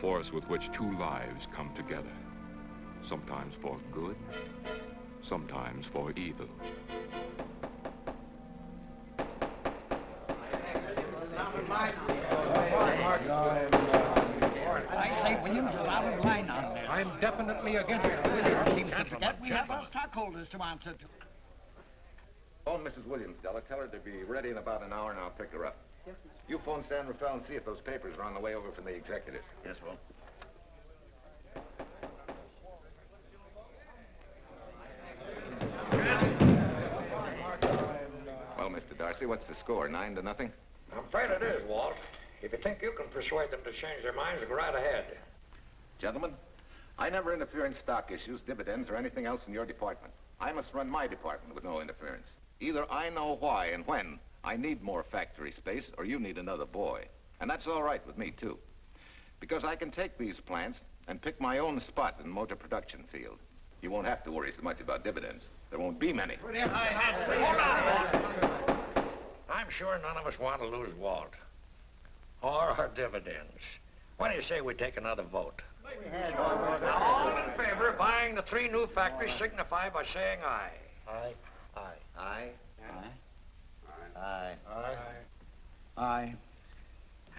force with which two lives come together. Sometimes for good, sometimes for evil. I say, Williams, is out of line on this. I'm definitely against it. Williams seems to forget we have our stockholders to answer to. Phone Mrs. Williams, Della. Tell her to be ready in about an hour, and I'll pick her up. Yes, Mr. You phone San Rafael and see if those papers are on the way over from the executive. Yes, Will. Well, Mr. Darcy, what's the score? 9-0? I'm afraid it is, Walt. If you think you can persuade them to change their minds, go right ahead. Gentlemen, I never interfere in stock issues, dividends, or anything else in your department. I must run my department with no interference. Either I know why and when I need more factory space, or you need another boy. And that's all right with me, too. Because I can take these plants and pick my own spot in the motor production field. You won't have to worry so much about dividends. There won't be many. Hold on. I'm sure none of us want to lose Walt. Or our dividends. What do you say we take another vote? Now, all in favor of buying the 3 new factories signify by saying aye. Aye. Aye. Aye. Aye. Aye.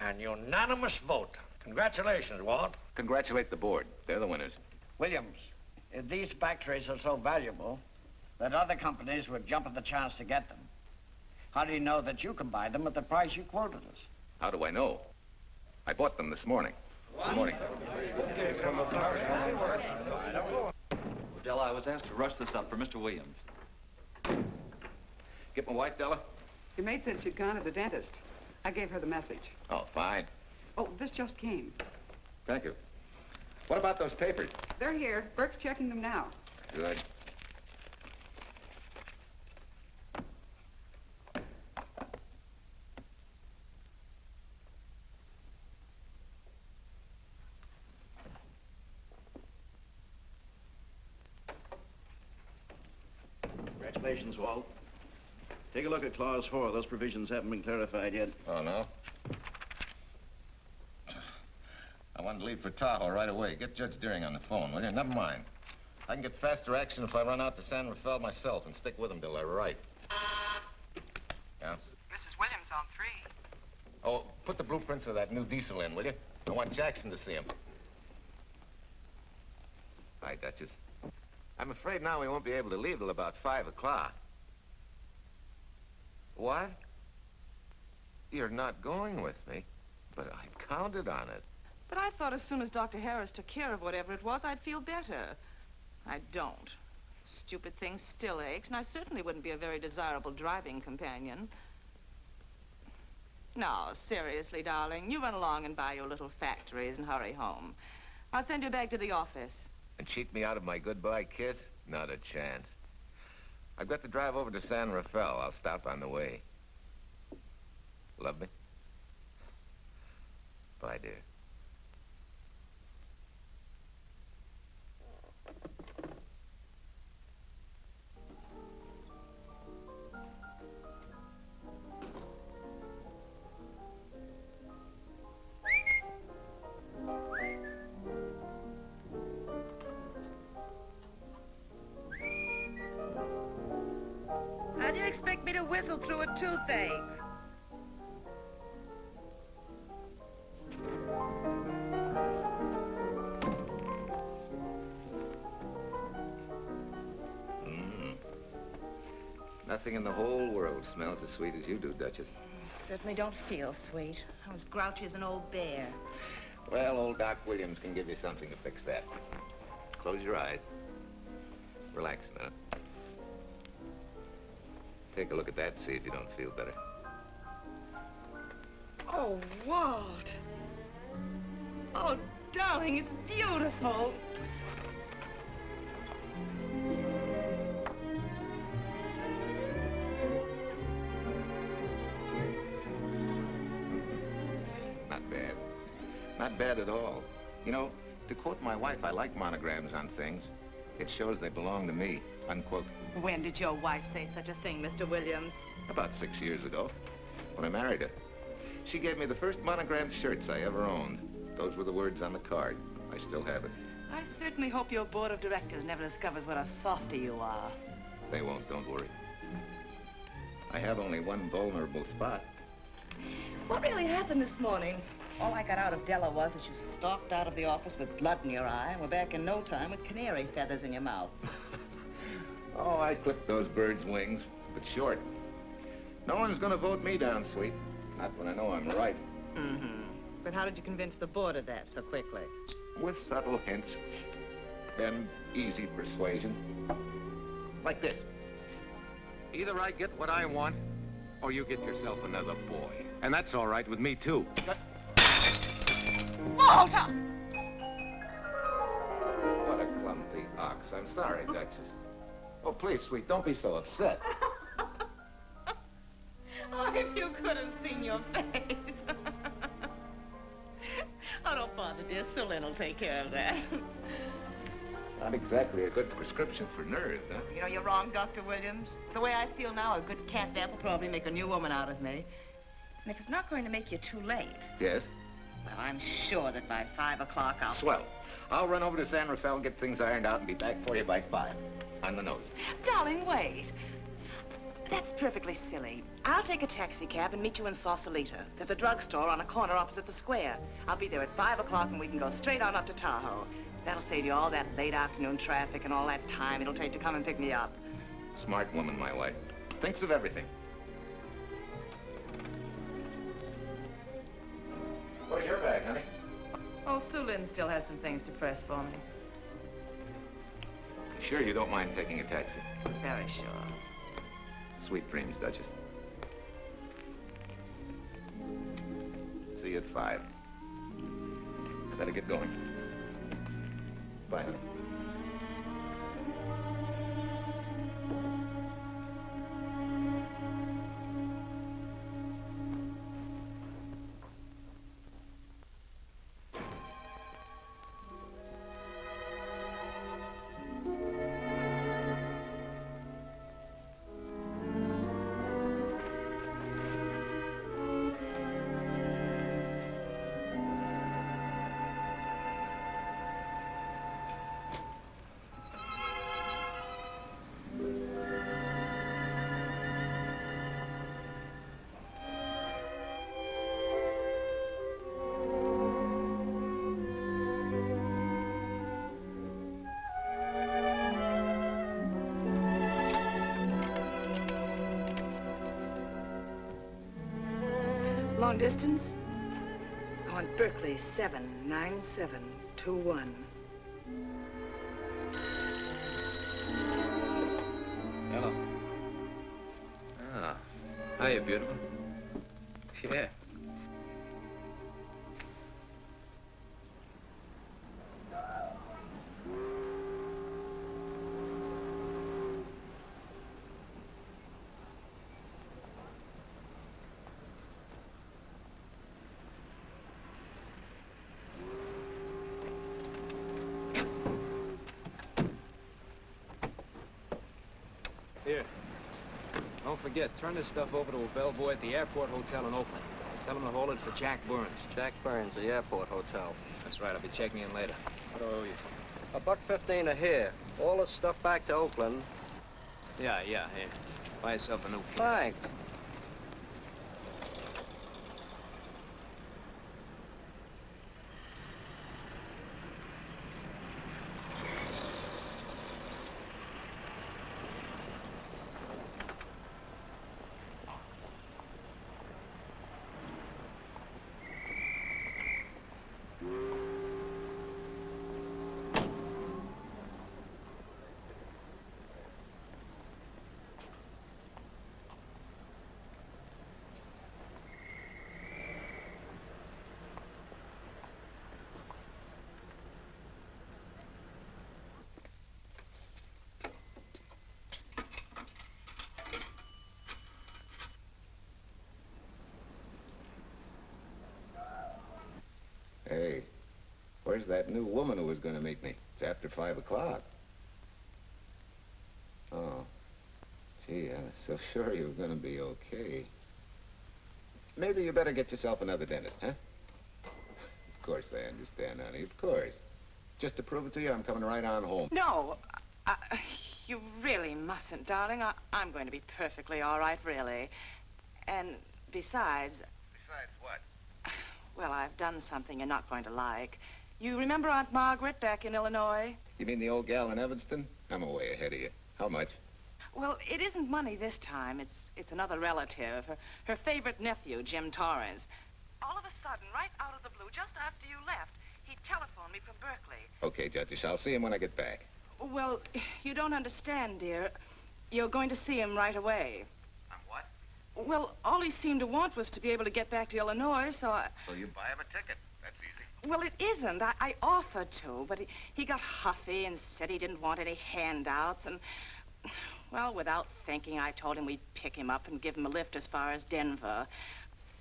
An unanimous vote. Congratulations, Walt. Congratulate the board. They're the winners. Williams, if these factories are so valuable that other companies would jump at the chance to get them, how do you know that you can buy them at the price you quoted us? How do I know? I bought them this morning. Good morning. Della, I was asked to rush this up for Mr. Williams. Get my wife, Della? Your maid said she'd gone to the dentist. I gave her the message. Oh, fine. Oh, this just came. Thank you. What about those papers? They're here. Burke's checking them now. Good. Congratulations, Walt. Take a look at Clause 4. Those provisions haven't been clarified yet. Oh, no? I wanted to leave for Tahoe right away. Get Judge Deering on the phone, will you? Never mind. I can get faster action if I run out to San Rafael myself and stick with him till they're right. Yeah? Mrs. Williams on 3. Oh, put the blueprints of that new diesel in, will you? I want Jackson to see him. Hi, Duchess. I'm afraid now we won't be able to leave till about 5 o'clock. What? You're not going with me, but I counted on it. But I thought as soon as Dr. Harris took care of whatever it was, I'd feel better. I don't. Stupid thing still aches, and I certainly wouldn't be a very desirable driving companion. No, seriously, darling, you run along and buy your little factories and hurry home. I'll send you back to the office. And cheat me out of my goodbye kiss? Not a chance. I've got to drive over to San Rafael. I'll stop on the way. Love me? Bye, dear. How do you expect me to whistle through a toothache? Nothing in the whole world smells as sweet as you do, Duchess. Certainly don't feel sweet. I was grouchy as an old bear. Well, old Doc Williams can give you something to fix that. Close your eyes. Relax a minute. Take a look at that and see if you don't feel better. Oh, Walt. Oh, darling, it's beautiful. Not bad. Not bad at all. You know, to quote my wife, I like monograms on things. It shows they belong to me, unquote. When did your wife say such a thing, Mr. Williams? About 6 years ago, when I married her. She gave me the first monogrammed shirts I ever owned. Those were the words on the card. I still have it. I certainly hope your board of directors never discovers what a softy you are. They won't, don't worry. I have only one vulnerable spot. What really happened this morning? All I got out of Della was that you stalked out of the office with blood in your eye and were back in no time with canary feathers in your mouth. Oh, I clipped those birds' wings, but short. No one's gonna vote me down, sweet. Not when I know I'm right. Mm-hmm. But how did you convince the board of that so quickly? With subtle hints and easy persuasion. Like this. Either I get what I want, or you get yourself another boy. And that's all right with me, too. Oh, Tom! What a clumsy ox. I'm sorry, Duchess. Oh, please, sweet, don't be so upset. Oh, if you could have seen your face. Oh, don't bother, dear. Sulin will take care of that. Not exactly a good prescription for nerves, huh? You know, you're wrong, Dr. Williams. The way I feel now, a good catnap will probably make a new woman out of me. And if it's not going to make you too late... Yes? Well, I'm sure that by 5 o'clock I'll... Swell. I'll run over to San Rafael, get things ironed out, and be back for you by 5. On the nose. Darling, wait. That's perfectly silly. I'll take a taxi cab and meet you in Sausalito. There's a drugstore on a corner opposite the square. I'll be there at 5 o'clock and we can go straight on up to Tahoe. That'll save you all that late afternoon traffic and all that time it'll take to come and pick me up. Smart woman, my wife. Thinks of everything. Where's your bag, honey? Oh, Sulin still has some things to press for me. Sure you don't mind taking a taxi? Very sure. Sweet dreams, Duchess. See you at 5. I better get going. Bye, honey. Long distance? I want Berkeley 79721. Hello. Ah. Hiya, beautiful. Yeah. Here. Don't forget, turn this stuff over to a bellboy at the airport hotel in Oakland. Tell him to hold it for Jack Burns. Jack Burns, the airport hotel. That's right, I'll be checking in later. What do I owe you? $1.15 a here. All this stuff back to Oakland. Yeah, here. Buy yourself a new key. Thanks. Hey, where's that new woman who was going to meet me? It's after 5 o'clock. Oh, gee, I was so sure you were going to be okay. Maybe you better get yourself another dentist, huh? Of course I understand, honey, of course. Just to prove it to you, I'm coming right on home. No, you really mustn't, darling. I'm going to be perfectly all right, really. And besides... Besides what? Well, I've done something you're not going to like. You remember Aunt Margaret back in Illinois? You mean the old gal in Evanston? I'm way ahead of you. How much? Well, it isn't money this time. It's another relative. Her favorite nephew, Jim Torrance. All of a sudden, right out of the blue, just after you left, he telephoned me from Berkeley. Okay, Judge, I'll see him when I get back. Well, you don't understand, dear. You're going to see him right away. I'm what? Well, all he seemed to want was to be able to get back to Illinois, so I... So you buy him a ticket. That's easy. Well, it isn't. I offered to, but he got huffy and said he didn't want any handouts, and... Well, without thinking, I told him we'd pick him up and give him a lift as far as Denver.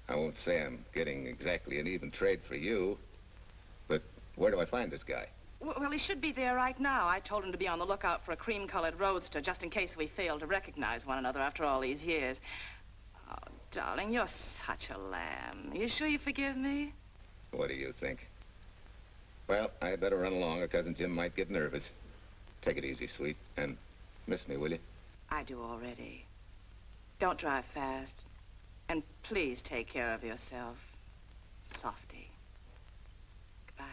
I won't say I'm getting exactly an even trade for you, but where do I find this guy? Well, he should be there right now. I told him to be on the lookout for a cream-colored roadster, just in case we failed to recognize one another after all these years. Oh, darling, you're such a lamb. You sure you forgive me? What do you think? Well, I better run along or Cousin Jim might get nervous. Take it easy, sweet, and miss me, will you? I do already. Don't drive fast. And please take care of yourself. Softy. Goodbye.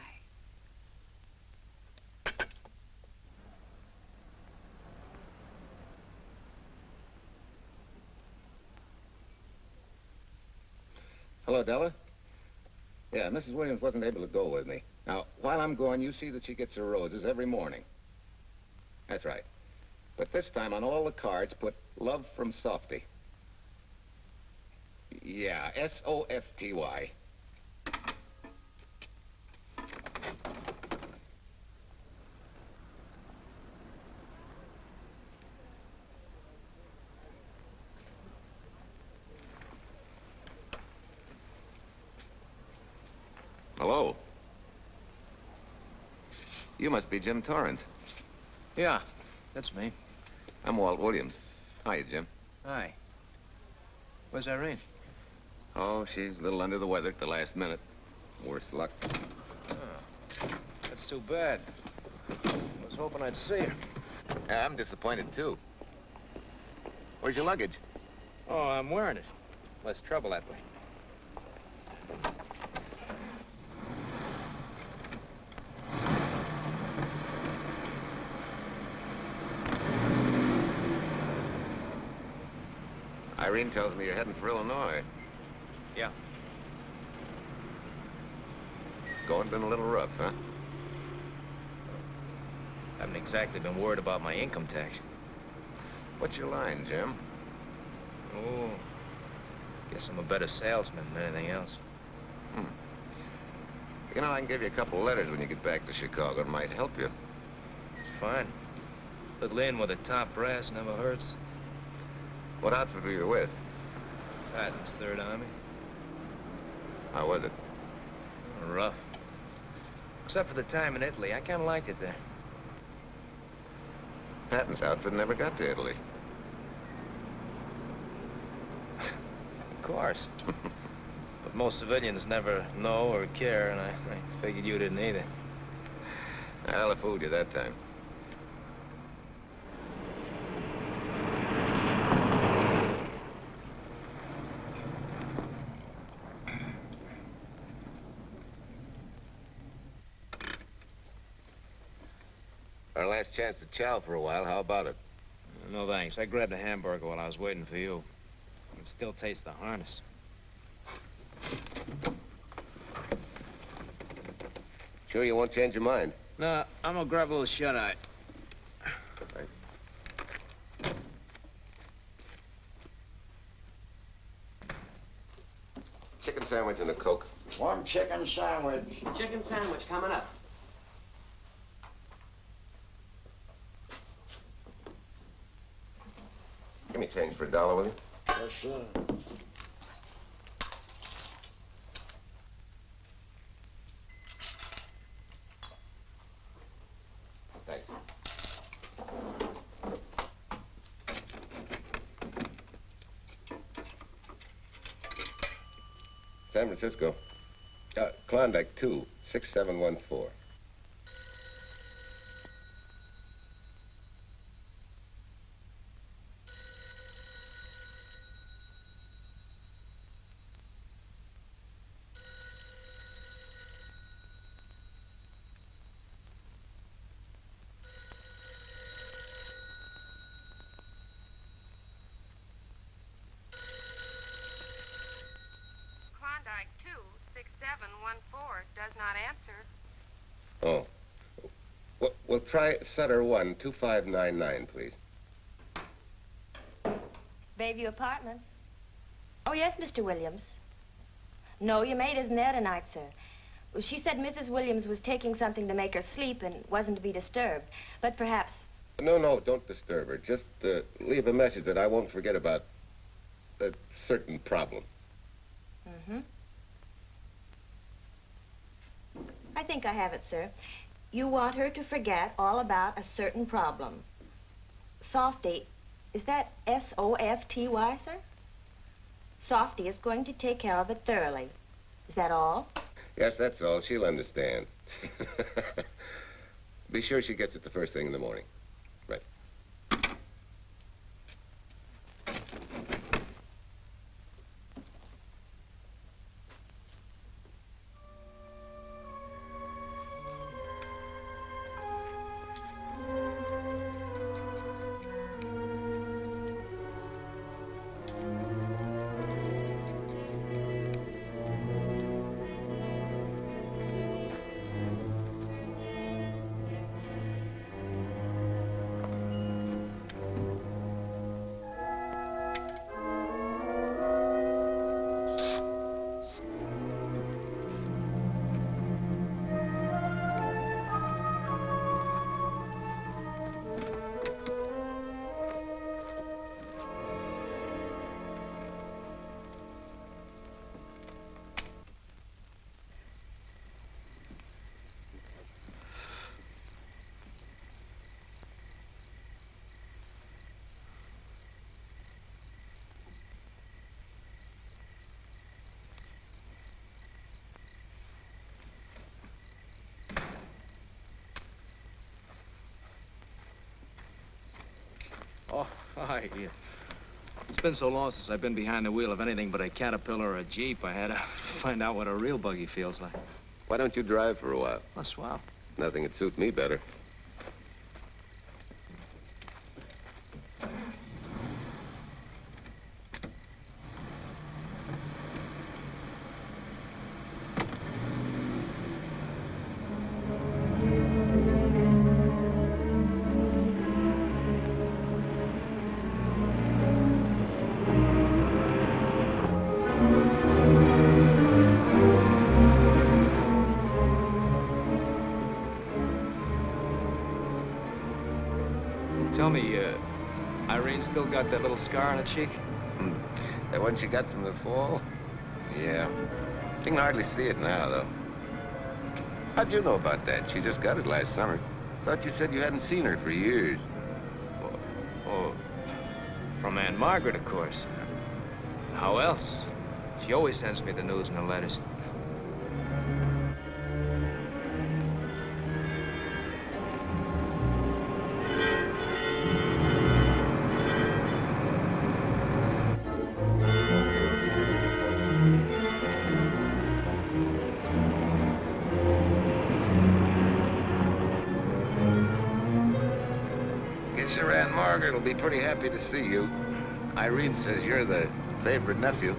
Hello, Della? Yeah, Mrs. Williams wasn't able to go with me. Now, while I'm gone, you see that she gets her roses every morning. That's right. But this time on all the cards, put love from Softy. Yeah, S-O-F-T-Y. Hello. You must be Jim Torrance. Yeah, that's me. I'm Walt Williams. Hiya, Jim. Hi. Where's Irene? Oh, she's a little under the weather at the last minute. Worse luck. Oh, that's too bad. I was hoping I'd see her. Yeah, I'm disappointed, too. Where's your luggage? Oh, I'm wearing it. Less trouble that way. Irene tells me you're heading for Illinois. Yeah. Going been a little rough, huh? Haven't exactly been worried about my income tax. What's your line, Jim? Oh, guess I'm a better salesman than anything else. You know, I can give you a couple of letters when you get back to Chicago. It might help you. It's fine. Little in with the top brass never hurts. What outfit were you with? Patton's Third Army. How was it? Rough. Except for the time in Italy. I kind of liked it there. Patton's outfit never got to Italy. Of course. But most civilians never know or care, and I figured you didn't either. Well, I fooled you that time. Our last chance to chow for a while. How about it? No, thanks. I grabbed a hamburger while I was waiting for you. I can still taste the harness. Sure you won't change your mind? No, I'm gonna grab a little shut-eye. Right. Chicken sandwich and a Coke. One chicken sandwich. Chicken sandwich coming up. Give me change for $1, will you? Yes, sir. Thanks. San Francisco. Klondike 2, 6714. Klondike 26714 does not answer. Oh. We'll try Sutter 1, 2599, please. Bayview Apartments. Oh, yes, Mr. Williams. No, your maid isn't there tonight, sir. Well, she said Mrs. Williams was taking something to make her sleep and wasn't to be disturbed. But perhaps... No, don't disturb her. Just leave a message that I won't forget about a certain problem. Mm-hmm. I think I have it, sir. You want her to forget all about a certain problem. Softy, is that S-O-F-T-Y, sir? Softy is going to take care of it thoroughly. Is that all? Yes, that's all. She'll understand. Be sure she gets it the first thing in the morning. Right. Oh, hi. Yeah. It's been so long since I've been behind the wheel of anything but a Caterpillar or a Jeep, I had to find out what a real buggy feels like. Why don't you drive for a while? Oh, swell. Nothing would suit me better. Tell me, Irene still got that little scar on her cheek? That one she got from the fall? Yeah. You can hardly see it now, though. How'd you know about that? She just got it last summer. Thought you said you hadn't seen her for years. Oh, from Aunt Margaret, of course. How else? She always sends me the news in her letters. Guess your Aunt Margaret will be pretty happy to see you. Irene says you're the favorite nephew.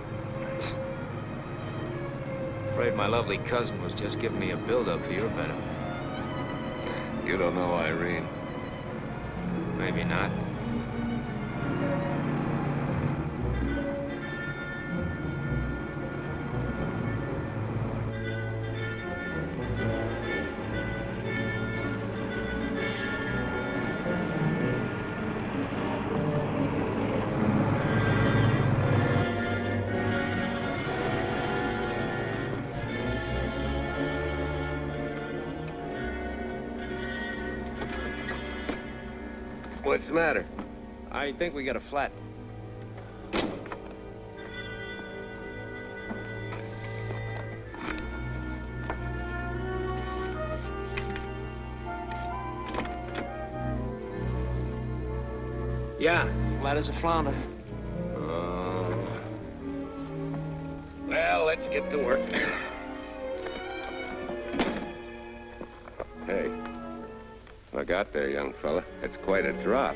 Afraid my lovely cousin was just giving me a build-up for your benefit. You don't know Irene. Maybe not. What's the matter? I think we got a flat. Yeah, flat as a flounder. Well, let's get to work. Hey, look out there, young fella. That's quite a drop.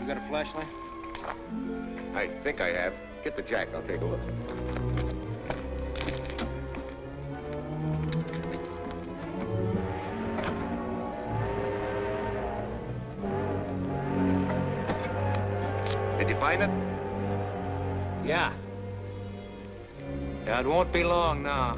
You got a flashlight? I think I have. Get the jack. I'll take a look. Did you find it? Yeah. Yeah, it won't be long now.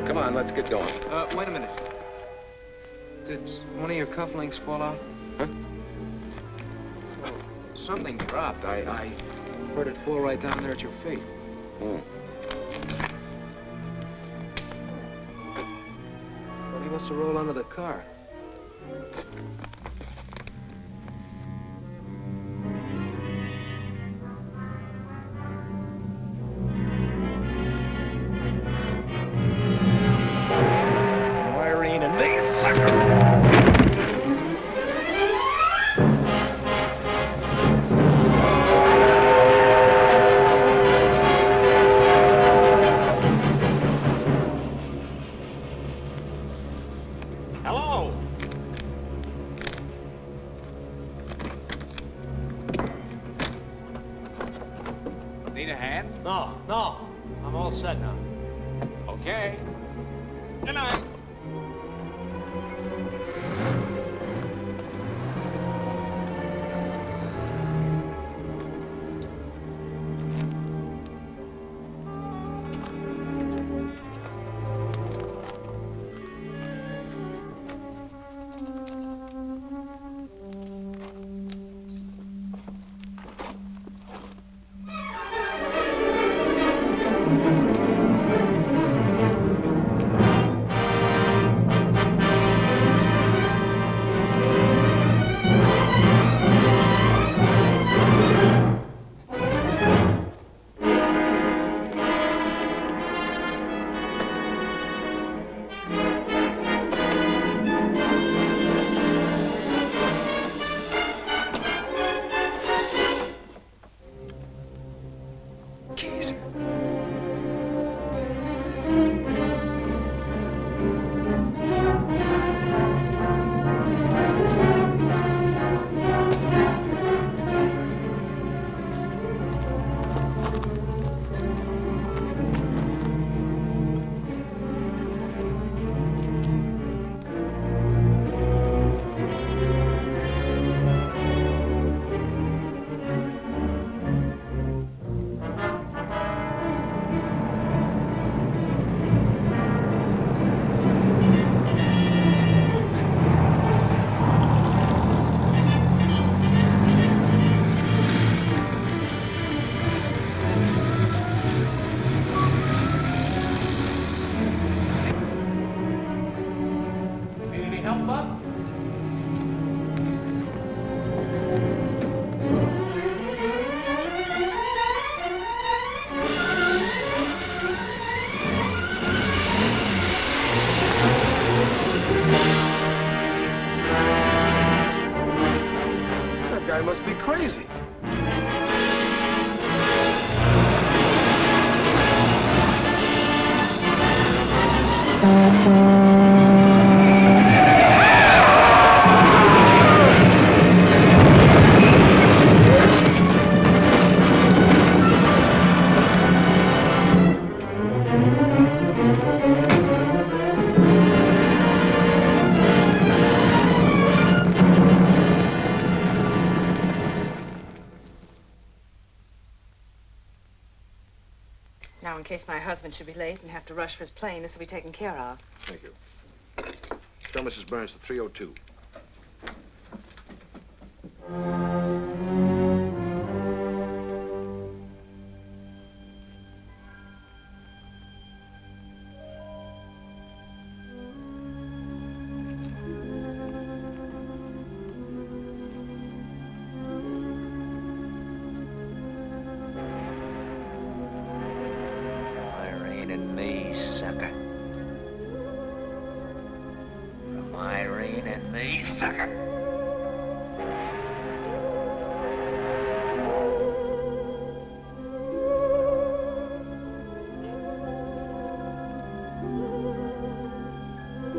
Come on, let's get going. Wait a minute. Did one of your cufflinks fall out? Huh? Well, something dropped. I heard it fall right down there at your feet. Hmm. Well, he must have rolled under the car. Hello? Need a hand? No. I'm all set now. Okay. Good night. That guy must be crazy. in case my husband should be late and have to rush for his plane. This will be taken care of. Thank you. Tell Mrs. Burns the 302. Irene and me, sucker. From Irene and me, sucker.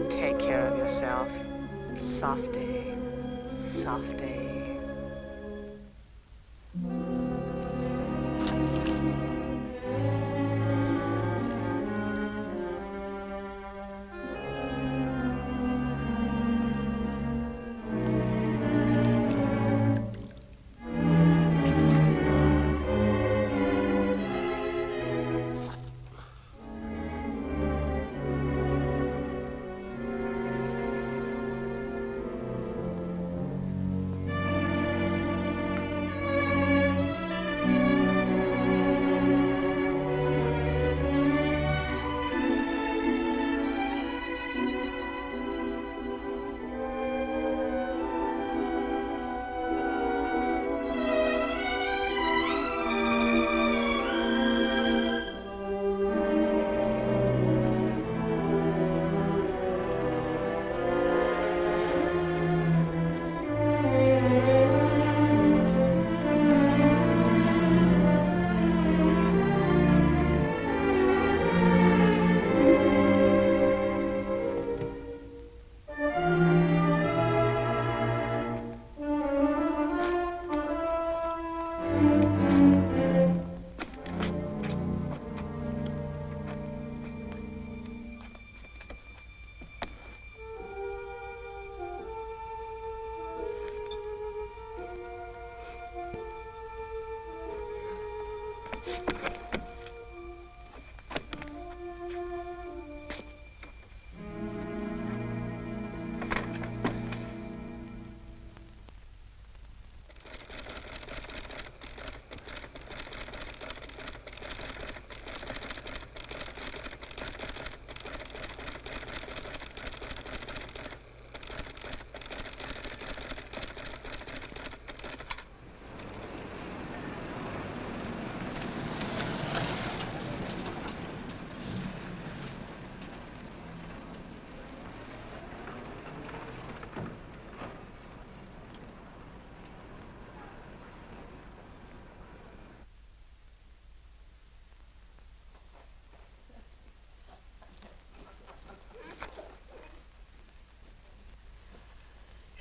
Take care of yourself. Softy. Softy.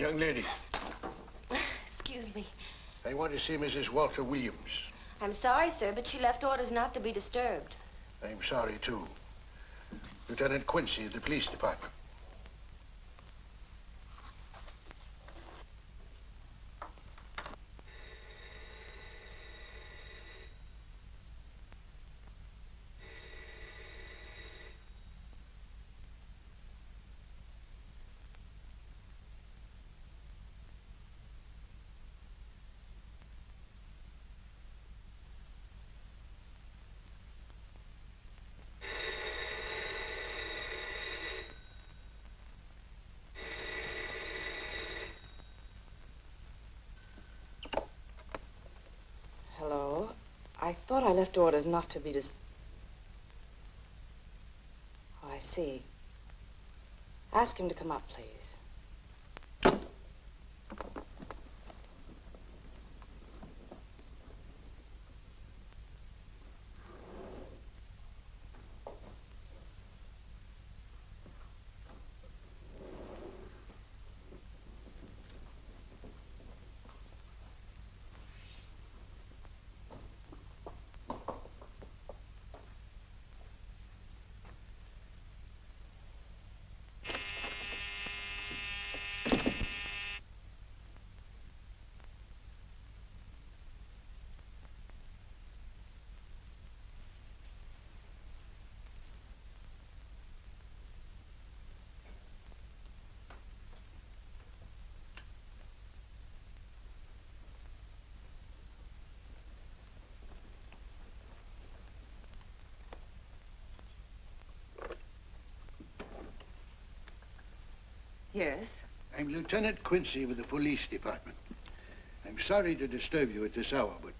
Young lady, Excuse me. I want to see Mrs. Walter Williams. I'm sorry, sir, but she left orders not to be disturbed. I'm sorry, too. Lieutenant Quincy of the police department. Hello? I thought I left orders not to be Oh, I see. Ask him to come up, please. Yes? I'm Lieutenant Quincy with the police department. I'm sorry to disturb you at this hour, but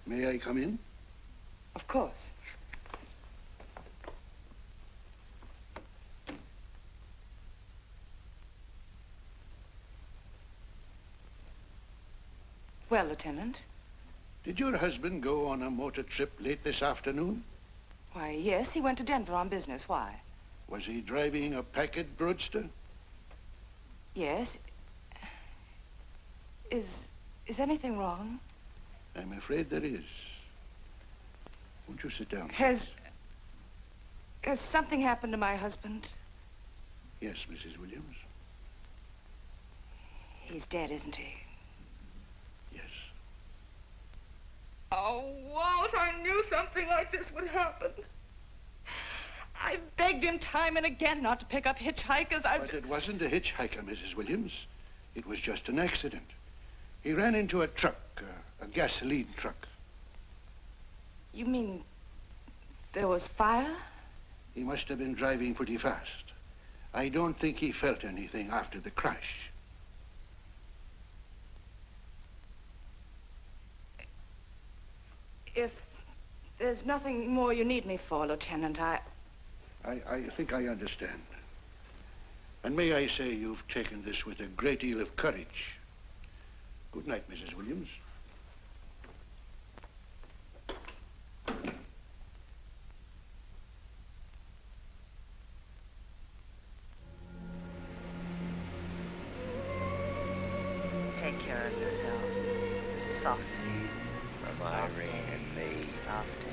may I come in? Of course. Well, Lieutenant? Did your husband go on a motor trip late this afternoon? Why, yes, he went to Denver on business. Why? Was he driving a Packard roadster? Yes. Is anything wrong? I'm afraid there is. Won't you sit down? Has something happened to my husband? Yes, Mrs. Williams. He's dead, isn't he? Yes. Oh, Walt, I knew something like this would happen. I begged him time and again not to pick up hitchhikers. But it wasn't a hitchhiker, Mrs. Williams. It was just an accident. He ran into a truck, a gasoline truck. You mean there was fire? He must have been driving pretty fast. I don't think he felt anything after the crash. If there's nothing more you need me for, Lieutenant, I think I understand. And may I say you've taken this with a great deal of courage. Good night, Mrs. Williams. Take care of yourself. Softly. From Irene and me. Softly.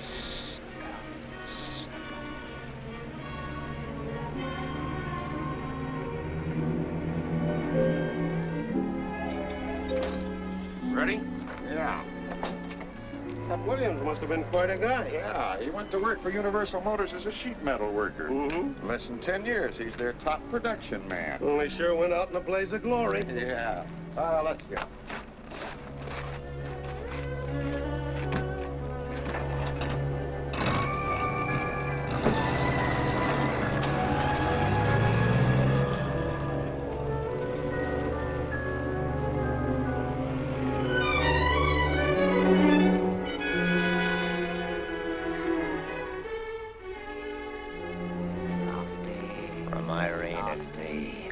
Ready? Yeah. That Williams must have been quite a guy. Yeah, he went to work for Universal Motors as a sheet metal worker. Mm-hmm. Less than 10 years, he's their top production man. Well, he sure went out in a blaze of glory. Yeah. Let's go. From Irene and me.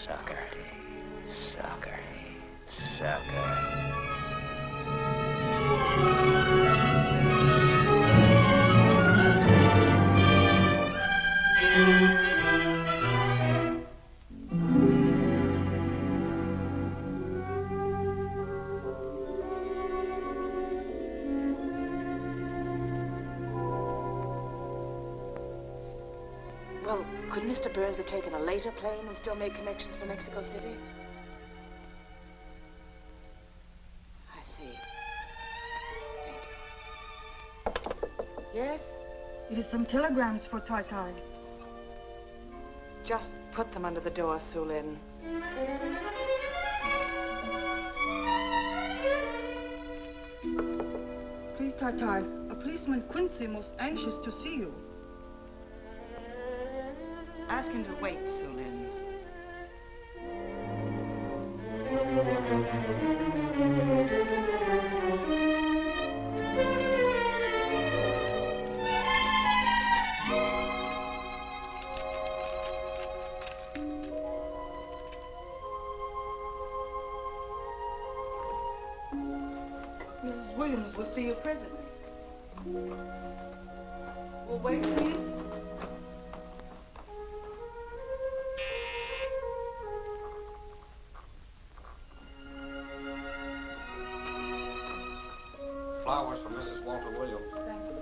Sucker. Sucker. Sucker. Well, could Mr. Burns have taken a later plane and still made connections for Mexico City? I see. Thank you. Yes? It is some telegrams for Tai. Just put them under the door, Sulin. Please, Tai, a policeman Quincy most anxious to see you. Ask him to wait, Sulin. Mrs. Williams will see you presently. Well, wait, please. Flowers for Mrs. Walter Williams. Thank you.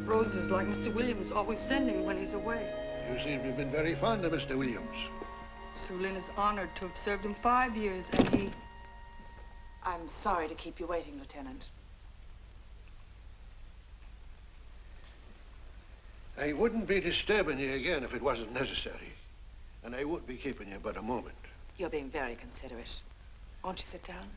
Roses like Mr. Williams always sending when he's away. You seem to have been very fond of Mr. Williams. Sulin is honored to have served him 5 years, and he... I'm sorry to keep you waiting, Lieutenant. I wouldn't be disturbing you again if it wasn't necessary. And I wouldn't be keeping you but a moment. You're being very considerate. Won't you sit down?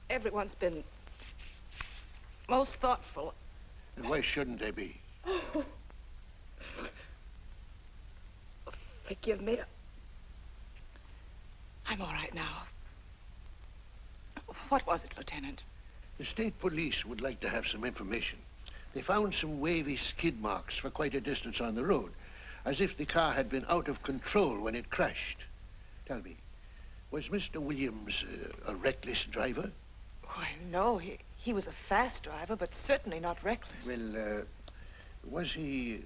Everyone's been most thoughtful. And why shouldn't they be? Forgive me. I'm all right now. What was it, Lieutenant? The state police would like to have some information. They found some wavy skid marks for quite a distance on the road, as if the car had been out of control when it crashed. Tell me, was Mr. Williams a reckless driver? Why, no. He was a fast driver, but certainly not reckless. Well, was he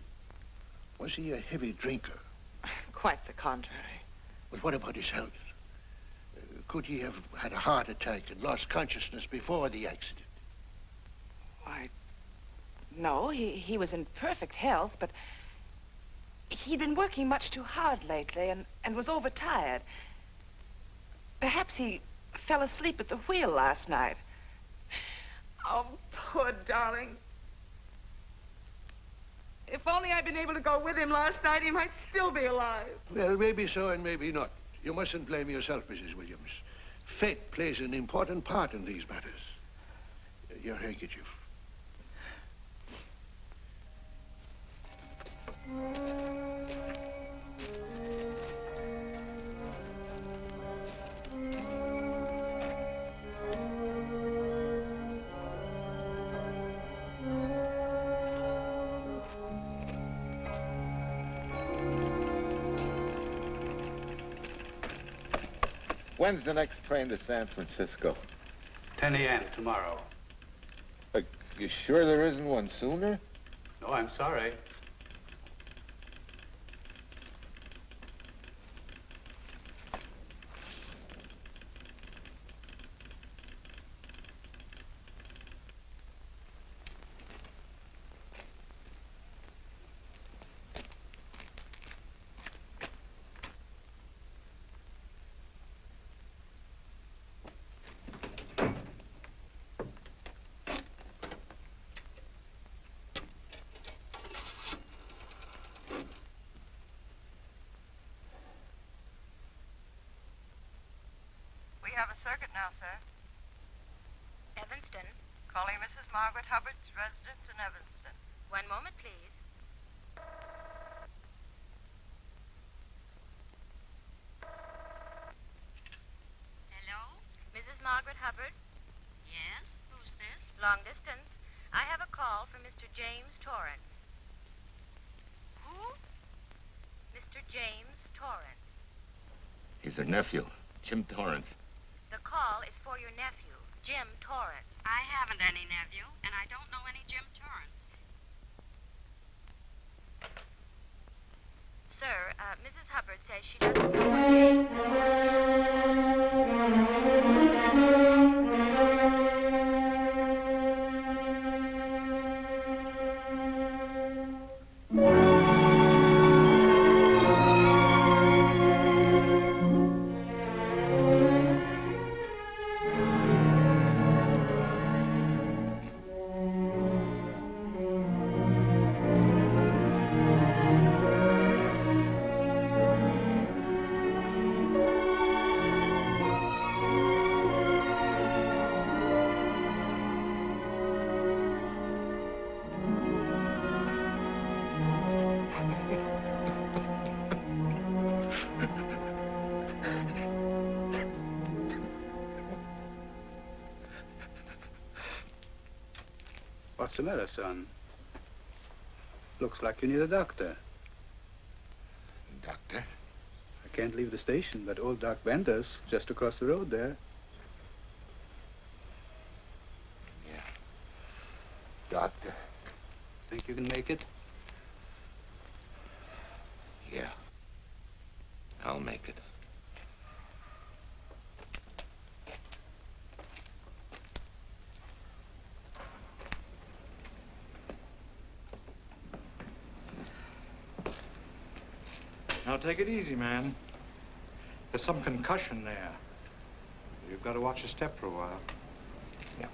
a heavy drinker? Quite the contrary. Well, what about his health? Could he have had a heart attack and lost consciousness before the accident? Why, no. He was in perfect health, but he'd been working much too hard lately and was overtired. Perhaps he fell asleep at the wheel last night. Oh, poor darling. If only I'd been able to go with him last night, he might still be alive. Well, maybe so and maybe not. You mustn't blame yourself, Mrs. Williams. Fate plays an important part in these matters. Your handkerchief. When's the next train to San Francisco? 10 a.m. tomorrow. You sure there isn't one sooner? No, I'm sorry. We have a circuit now, sir. Evanston. Calling Mrs. Margaret Hubbard's residence in Evanston. One moment, please. Hello? Mrs. Margaret Hubbard? Yes? Who's this? Long distance. I have a call from Mr. James Torrance. Who? Mr. James Torrance. He's her nephew, Jim Torrance. The call is for your nephew, Jim Torrance. I haven't any nephew, and I don't know any Jim Torrance. Sir, Mrs. Hubbard says she doesn't know What's the matter, son? Looks like you need a doctor. Doctor? I can't leave the station, but old Doc Bender's just across the road there. Yeah. Doctor? Think you can make it? Yeah. I'll make it. Now take it easy, man. There's some concussion there. You've got to watch your step for a while. Yeah.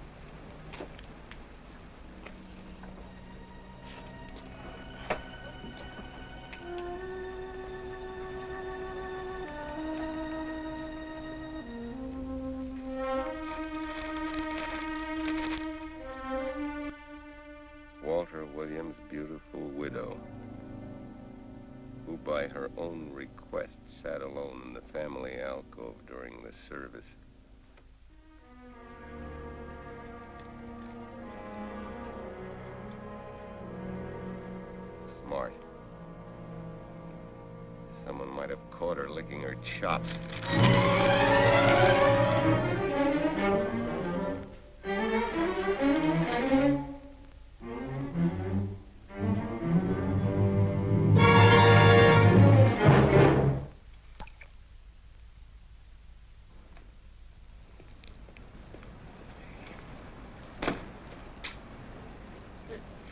Walter Williams' beautiful widow, who by her own request sat alone in the family alcove during the service. Smart. Someone might have caught her licking her chops.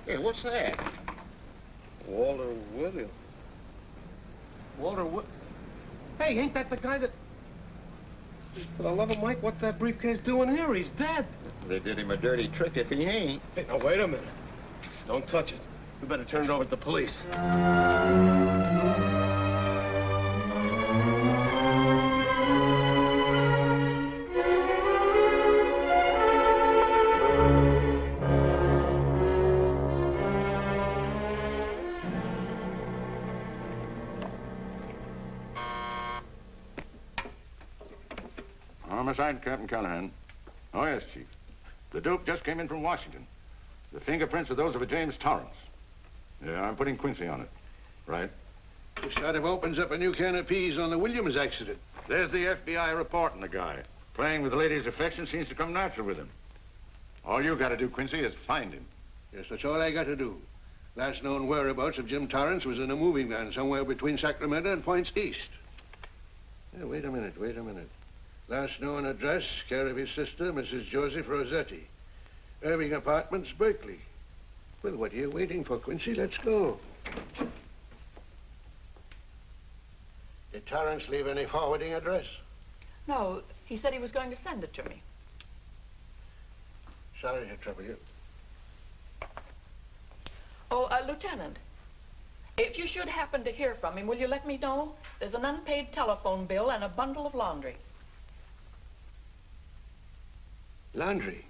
Hey, what's that? Walter Williams. Hey, ain't that the guy that... For the love of Mike, what's that briefcase doing here? He's dead. They did him a dirty trick if he ain't. Hey, now, wait a minute. Don't touch it. We better turn it over to the police. Homicide, Captain Callahan. Oh, yes, Chief. The Duke just came in from Washington. The fingerprints are those of a James Torrance. Yeah, I'm putting Quincy on it. Right. This sort of opens up a new can of peas on the Williams accident. There's the FBI reporting the guy. Playing with the lady's affection seems to come natural with him. All you got to do, Quincy, is find him. Yes, that's all I got to do. Last known whereabouts of Jim Torrance was in a moving van somewhere between Sacramento and Points East. Yeah, wait a minute. Last known address, care of his sister, Mrs. Joseph Rossetti. Irving Apartments, Berkeley. Well, what are you waiting for, Quincy? Let's go. Did Torrance leave any forwarding address? No, he said he was going to send it to me. Sorry to trouble you. Oh, Lieutenant, if you should happen to hear from him, will you let me know? There's an unpaid telephone bill and a bundle of laundry. Laundry.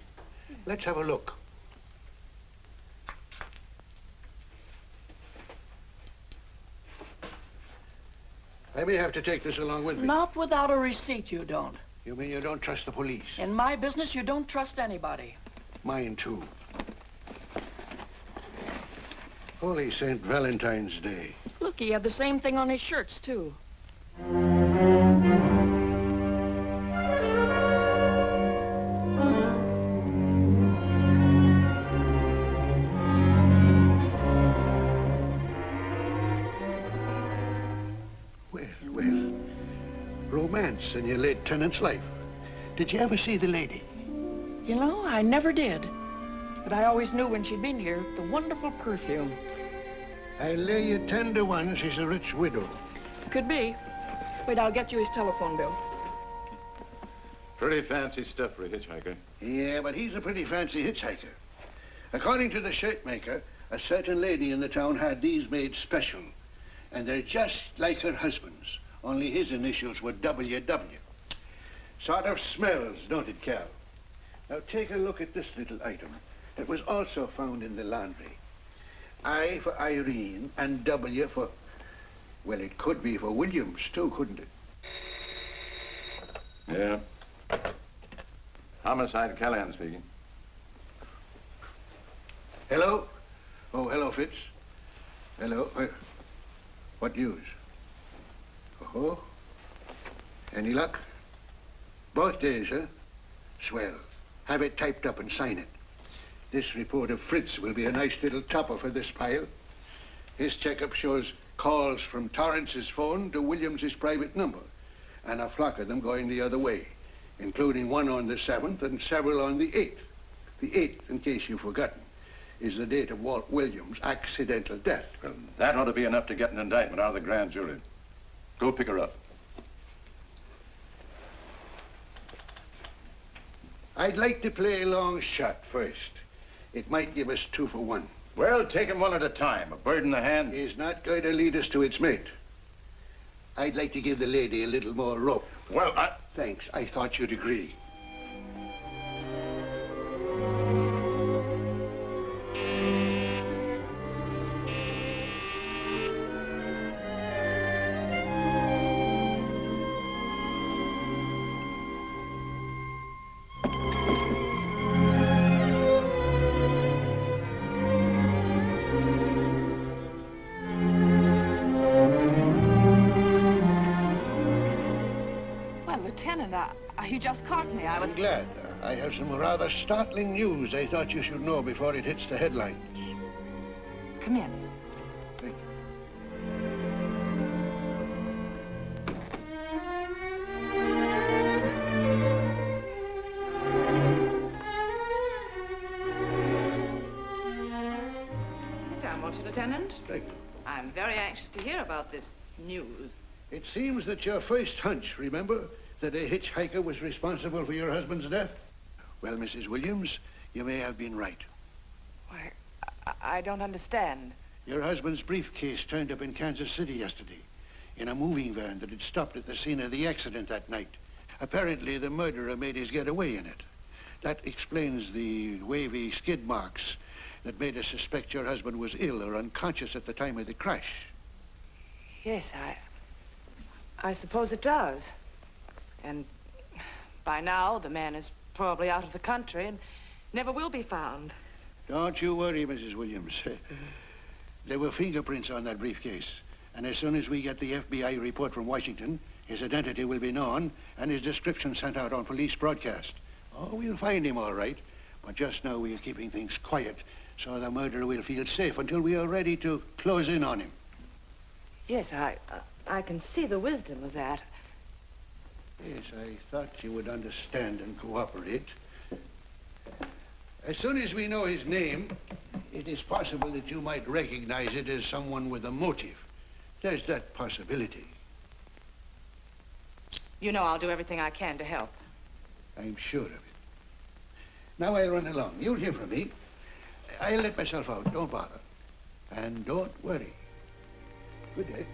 Let's have a look. I may have to take this along with me. Not without a receipt, you don't. You mean you don't trust the police? In my business, you don't trust anybody. Mine, too. Holy St. Valentine's Day. Look, he had the same thing on his shirts, too. Romance in your late tenant's life. Did you ever see the lady? You know, I never did. But I always knew when she'd been here, the wonderful perfume. I lay you 10 to 1 she's a rich widow. Could be. Wait, I'll get you his telephone bill. Pretty fancy stuff for a hitchhiker. Yeah, but he's a pretty fancy hitchhiker. According to the shirt maker, a certain lady in the town had these made special. And they're just like her husband's. Only his initials were WW. Sort of smells, don't it, Cal? Now take a look at this little item. It was also found in the laundry. I for Irene and W for... Well, it could be for Williams, too, couldn't it? Yeah. Homicide, Callahan speaking. Hello? Oh, hello, Fitz. Hello. What news? Oh? Any luck? Both days, huh? Swell. Have it typed up and sign it. This report of Fritz will be a nice little topper for this pile. His checkup shows calls from Torrance's phone to Williams's private number, and a flock of them going the other way, including one on the 7th and several on the 8th. The 8th, in case you've forgotten, is the date of Walt Williams' accidental death. Well, that ought to be enough to get an indictment out of the grand jury. Go pick her up. I'd like to play a long shot first. It might give us 2 for 1. Well, take 'em one at a time. A bird in the hand is not going to lead us to its mate. I'd like to give the lady a little more rope. Well, Thanks. I thought you'd agree. You just caught me. I'm glad. I have some rather startling news I thought you should know before it hits the headlines. Come in. Thank Sit down, won't you, Lieutenant? Thank you. I'm very anxious to hear about this news. It seems that your first hunch, remember, that a hitchhiker was responsible for your husband's death? Well, Mrs. Williams, you may have been right. Why, I don't understand. Your husband's briefcase turned up in Kansas City yesterday in a moving van that had stopped at the scene of the accident that night. Apparently, the murderer made his getaway in it. That explains the wavy skid marks that made us suspect your husband was ill or unconscious at the time of the crash. Yes, I suppose it does. And by now, the man is probably out of the country and never will be found. Don't you worry, Mrs. Williams. There were fingerprints on that briefcase. And as soon as we get the FBI report from Washington, his identity will be known and his description sent out on police broadcast. Oh, we'll find him all right. But just now we are keeping things quiet so the murderer will feel safe until we are ready to close in on him. Yes, I can see the wisdom of that. Yes, I thought you would understand and cooperate. As soon as we know his name, it is possible that you might recognize it as someone with a motive. There's that possibility. You know I'll do everything I can to help. I'm sure of it. Now I'll run along. You'll hear from me. I'll let myself out. Don't bother. And don't worry. Good day.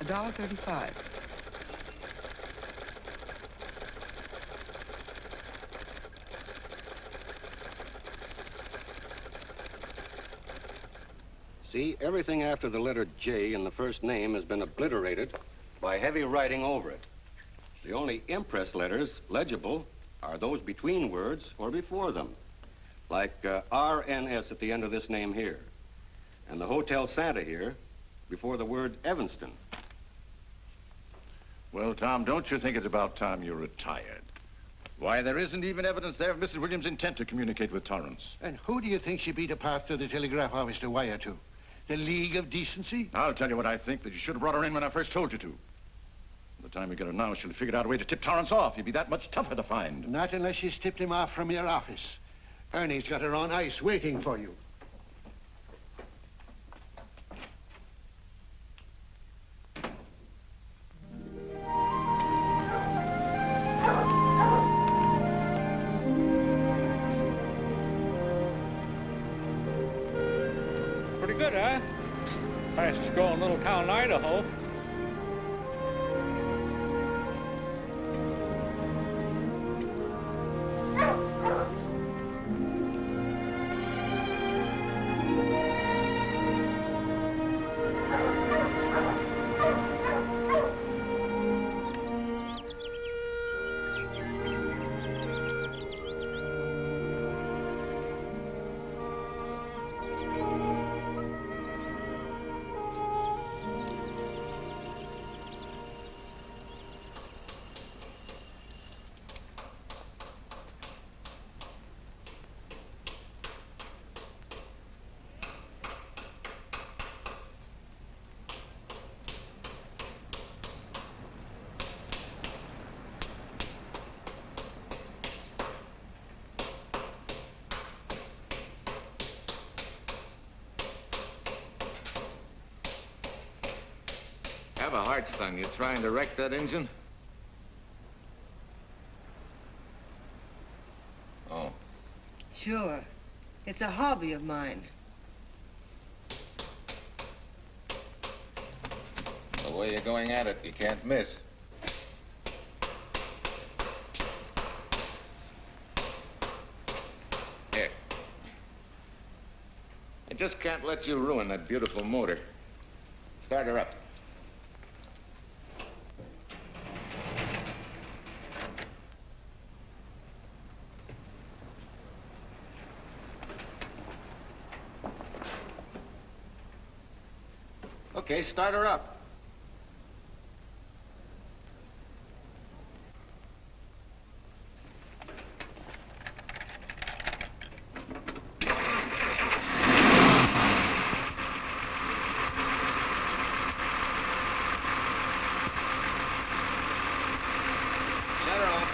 $1.35. See, everything after the letter J in the first name has been obliterated by heavy writing over it. The only impress letters legible are those between words or before them, like RNS at the end of this name here, and the Hotel Santa here before the word Evanston. Well, Tom, don't you think it's about time you retired? Why, there isn't even evidence there of Mrs. Williams' intent to communicate with Torrance. And who do you think she beat a path to the telegraph office to wire to? The League of Decency? I'll tell you what I think, that you should have brought her in when I first told you to. By the time we get her now, she'll have figured out a way to tip Torrance off. He'd be that much tougher to find. Not unless she's tipped him off from your office. Ernie's got her on ice waiting for you. Pretty good, huh? Fastest growing little town in Idaho. Have a heart, son. You trying to wreck that engine? Oh. Sure. It's a hobby of mine. The way you're going at it, you can't miss. Here. I just can't let you ruin that beautiful motor. Start her up. Okay, start her up. Shut her off.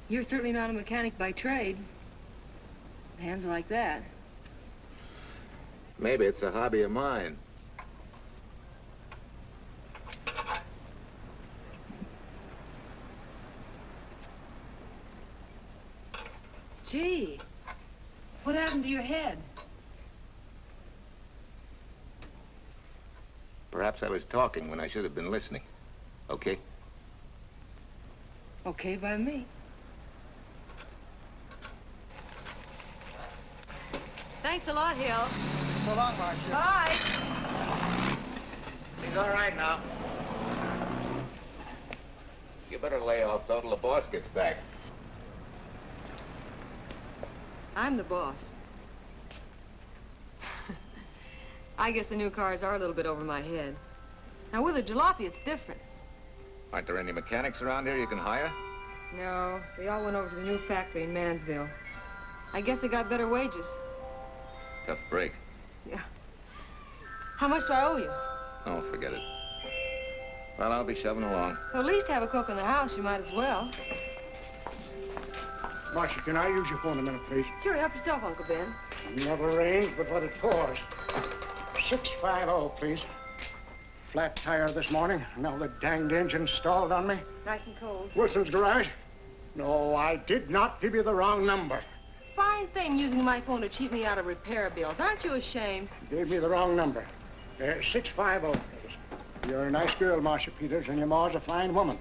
You're certainly not a mechanic by trade. Hands like that. Maybe it's a hobby of mine. Gee, what happened to your head? Perhaps I was talking when I should have been listening. Okay? Okay by me. Thanks a lot, Hill. So long, Marcia. Bye. He's all right now. You better lay off till the boss gets back. I'm the boss. I guess the new cars are a little bit over my head. Now, with a jalopy, it's different. Aren't there any mechanics around here you can hire? No, they all went over to the new factory in Mansville. I guess they got better wages. Tough break. Yeah. How much do I owe you? Oh, forget it. Well, I'll be shoving along. Well, at least have a cook in the house. You might as well. Marcia, can I use your phone a minute, please? Sure, help yourself, Uncle Ben. Never rains but what it pours. 650, please. Flat tire this morning. Now the danged engine stalled on me. Nice and cold. Wilson's garage? No, I did not give you the wrong number. Fine thing using my phone to cheat me out of repair bills. Aren't you ashamed? You gave me the wrong number. 650, please. You're a nice girl, Marcia Peters, and your ma's a fine woman.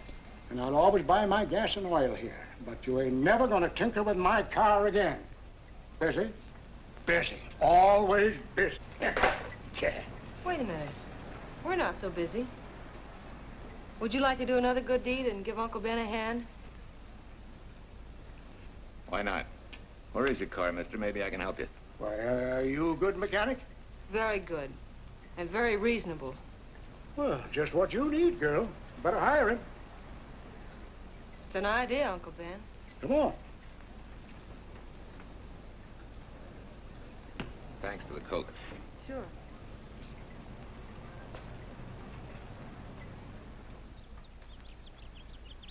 And I'll always buy my gas and oil here. But you ain't never gonna tinker with my car again. Busy? Busy. Always busy. Yeah. Wait a minute. We're not so busy. Would you like to do another good deed and give Uncle Ben a hand? Why not? Where is your car, mister? Maybe I can help you. Why, are you a good mechanic? Very good. And very reasonable. Well, just what you need, girl. Better hire him. It's an idea, Uncle Ben. Come on. Thanks for the Coke. Sure.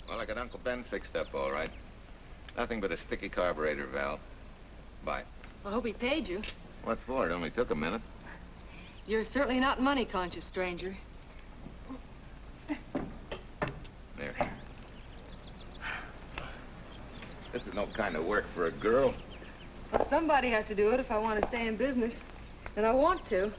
Well, I got Uncle Ben fixed up all right. Nothing but a sticky carburetor valve. Bye. I hope he paid you. What for? It only took a minute. You're certainly not money conscious, stranger. There. This is no kind of work for a girl. Somebody has to do it if I want to stay in business. And I want to.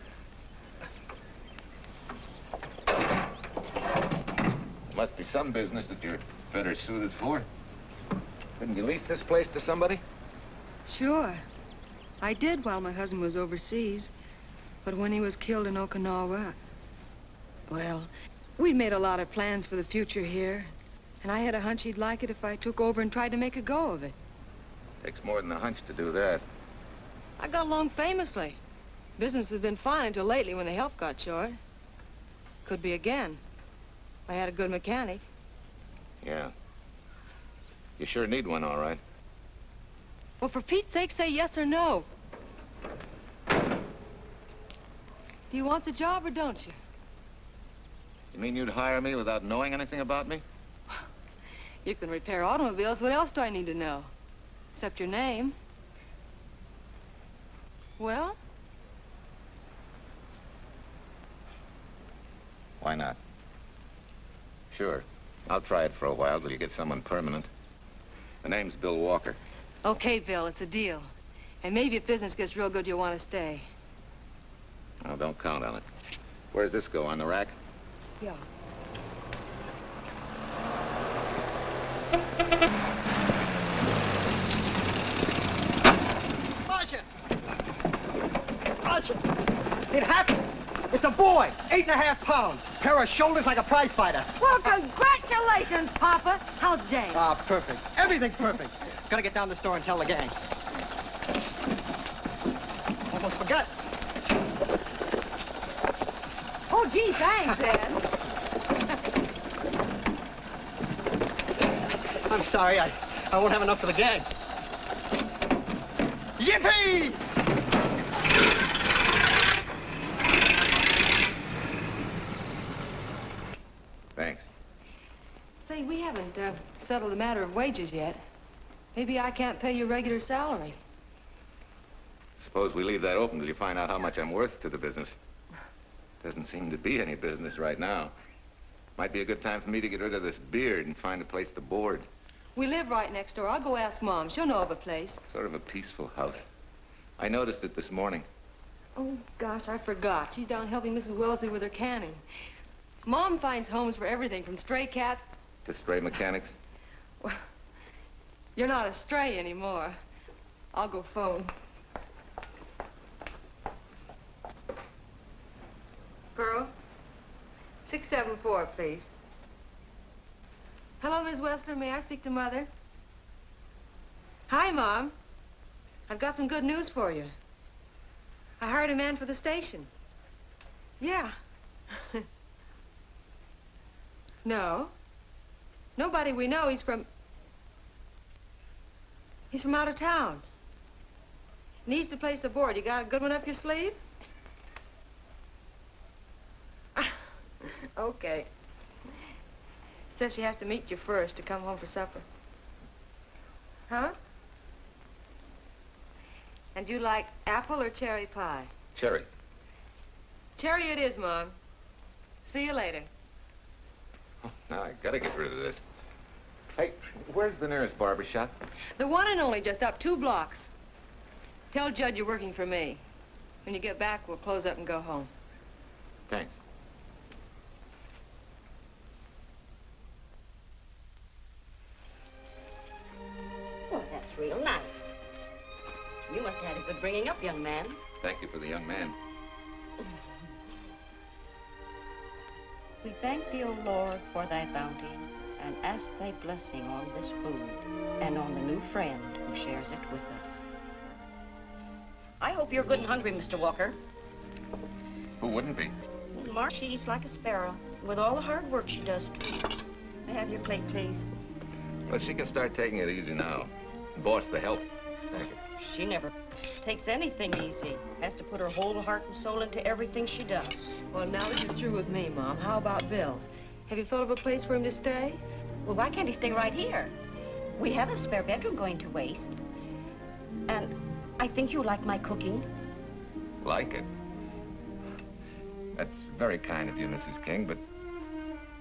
Must be some business that you're better suited for. Didn't you lease this place to somebody? Sure. I did while my husband was overseas. But when he was killed in Okinawa, well, we'd made a lot of plans for the future here. And I had a hunch he'd like it if I took over and tried to make a go of it. Takes more than a hunch to do that. I got along famously. Business has been fine until lately when the help got short. Could be again. I had a good mechanic. Yeah. You sure need one, all right. Well, for Pete's sake, say yes or no. Do you want the job or don't you? You mean you'd hire me without knowing anything about me? You can repair automobiles. What else do I need to know? Except your name. Well? Why not? Sure. I'll try it for a while till you get someone permanent. The name's Bill Walker. Okay, Bill, it's a deal. And maybe if business gets real good, you'll want to stay. Oh, don't count on it. Where's this go, on the rack? Yeah. Marcia! Marcia! It happened! It's a boy, 8.5 pounds. Pair of shoulders like a prize fighter. Well, congratulations, Papa. How's Jane? Ah, perfect. Everything's perfect. Gotta get down to the store and tell the gang. Almost forgot. Oh, gee, thanks, Ed. I'm sorry, I won't have enough for the gang. Yippee! Thanks. Say, we haven't settled the matter of wages yet. Maybe I can't pay you regular salary. Suppose we leave that open till you find out how much I'm worth to the business. Doesn't seem to be any business right now. Might be a good time for me to get rid of this beard and find a place to board. We live right next door. I'll go ask Mom. She'll know of a place. Sort of a peaceful house. I noticed it this morning. Oh, gosh, I forgot. She's down helping Mrs. Wellesley with her canning. Mom finds homes for everything from stray cats... To stray mechanics? Well, you're not a stray anymore. I'll go phone. Pearl, 674, please. Hello, Miss Wessler. May I speak to Mother? Hi, Mom. I've got some good news for you. I hired a man for the station. Yeah. No. Nobody we know. He's from out of town. Needs to place a board. You got a good one up your sleeve? Okay. Says she has to meet you first to come home for supper. Huh? And you like apple or cherry pie? Cherry. Cherry it is, Mom. See you later. Oh, now I gotta get rid of this. Hey, where's the nearest barber shop? The one and only, just up 2 blocks. Tell Judd you're working for me. When you get back, we'll close up and go home. Thanks. Well, that's real nice. You must have had a good bringing up, young man. Thank you for the young man. We thank thee, O Lord, for thy bounty, and ask thy blessing on this food, and on the new friend who shares it with us. I hope you're good and hungry, Mr. Walker. Who wouldn't be? Mark, she eats like a sparrow, with all the hard work she does. May I have your plate, please? Well, she can start taking it easy now. Boss, the help. Thank you. She never takes anything easy. Has to put her whole heart and soul into everything she does. Well, now that you're through with me, Mom, how about Bill? Have you thought of a place for him to stay? Well, why can't he stay right here? We have a spare bedroom going to waste. And I think you like my cooking. Like it? That's very kind of you, Mrs. King, but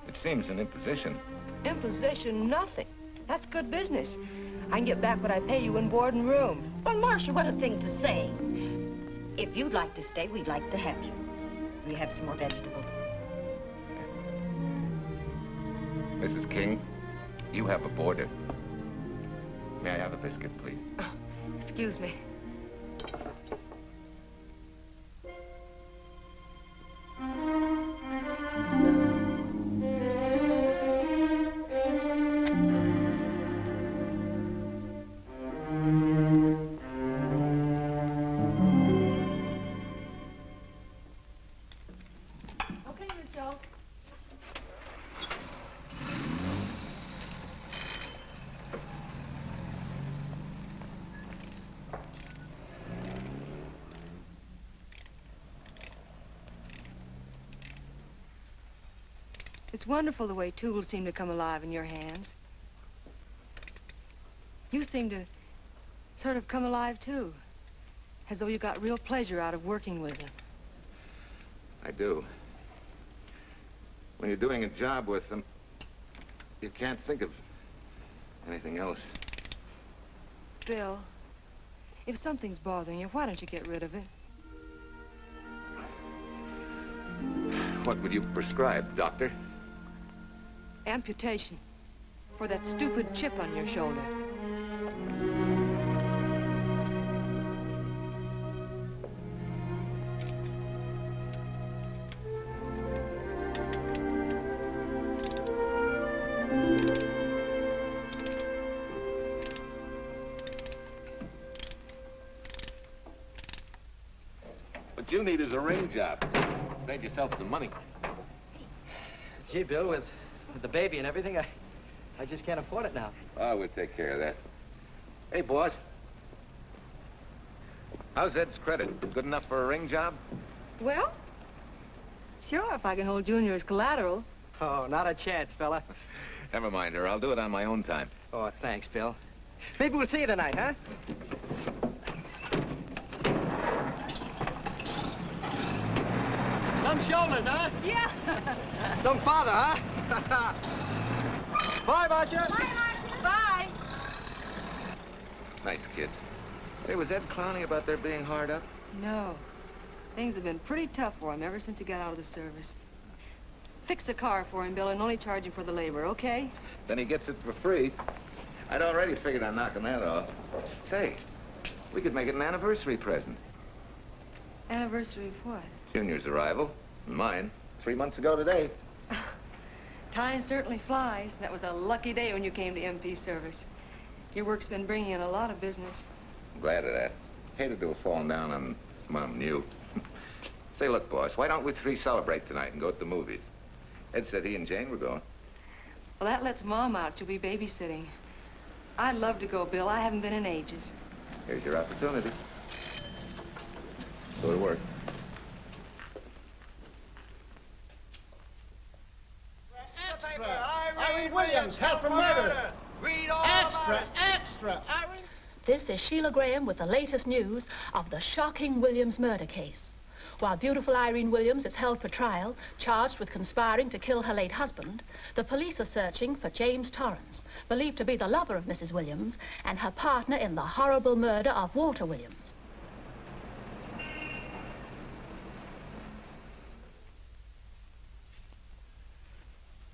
it seems an imposition. Imposition, nothing. That's good business. I can get back what I pay you in board and room. Well, Marcia, what a thing to say. If you'd like to stay, we'd like to have you. We have some more vegetables. Mrs. King, you have a boarder. May I have a biscuit, please? Oh, excuse me. Okay, Miss Schultz. It's wonderful the way tools seem to come alive in your hands. You seem to sort of come alive, too. As though you got real pleasure out of working with them. I do. When you're doing a job with them, you can't think of anything else. Bill, if something's bothering you, why don't you get rid of it? What would you prescribe, doctor? Amputation. For that stupid chip on your shoulder. What you need is a ring job. Save yourself some money. Gee, Bill, with the baby and everything, I just can't afford it now. Oh, we'll take care of that. Hey, boss. How's Ed's credit? Good enough for a ring job? Well, sure, if I can hold Junior as collateral. Oh, not a chance, fella. Never mind her. I'll do it on my own time. Oh, thanks, Bill. Maybe we'll see you tonight, huh? Some shoulders, huh? Yeah. Some father, huh? Bye, Marcia. Bye, Marcia. Bye. Nice kids. Hey, was Ed clowning about their being hard up? No. Things have been pretty tough for him ever since he got out of the service. Fix a car for him, Bill, and only charge him for the labor, okay? Then he gets it for free. I'd already figured on knocking that off. Say, we could make it an anniversary present. Anniversary of what? Junior's arrival, and mine, 3 months ago today. Time certainly flies. That was a lucky day when you came to MP service. Your work's been bringing in a lot of business. I'm glad of that. Hated to have fallen down on Mom and you. Say, look, boss, why don't we three celebrate tonight and go to the movies? Ed said he and Jane were going. Well, that lets Mom out. She'll be babysitting. I'd love to go, Bill. I haven't been in ages. Here's your opportunity. Go to work. Irene Williams, held for murder. Read all Extra. Irene. This is Sheila Graham with the latest news of the shocking Williams murder case. While beautiful Irene Williams is held for trial, charged with conspiring to kill her late husband, the police are searching for James Torrance, believed to be the lover of Mrs. Williams and her partner in the horrible murder of Walter Williams.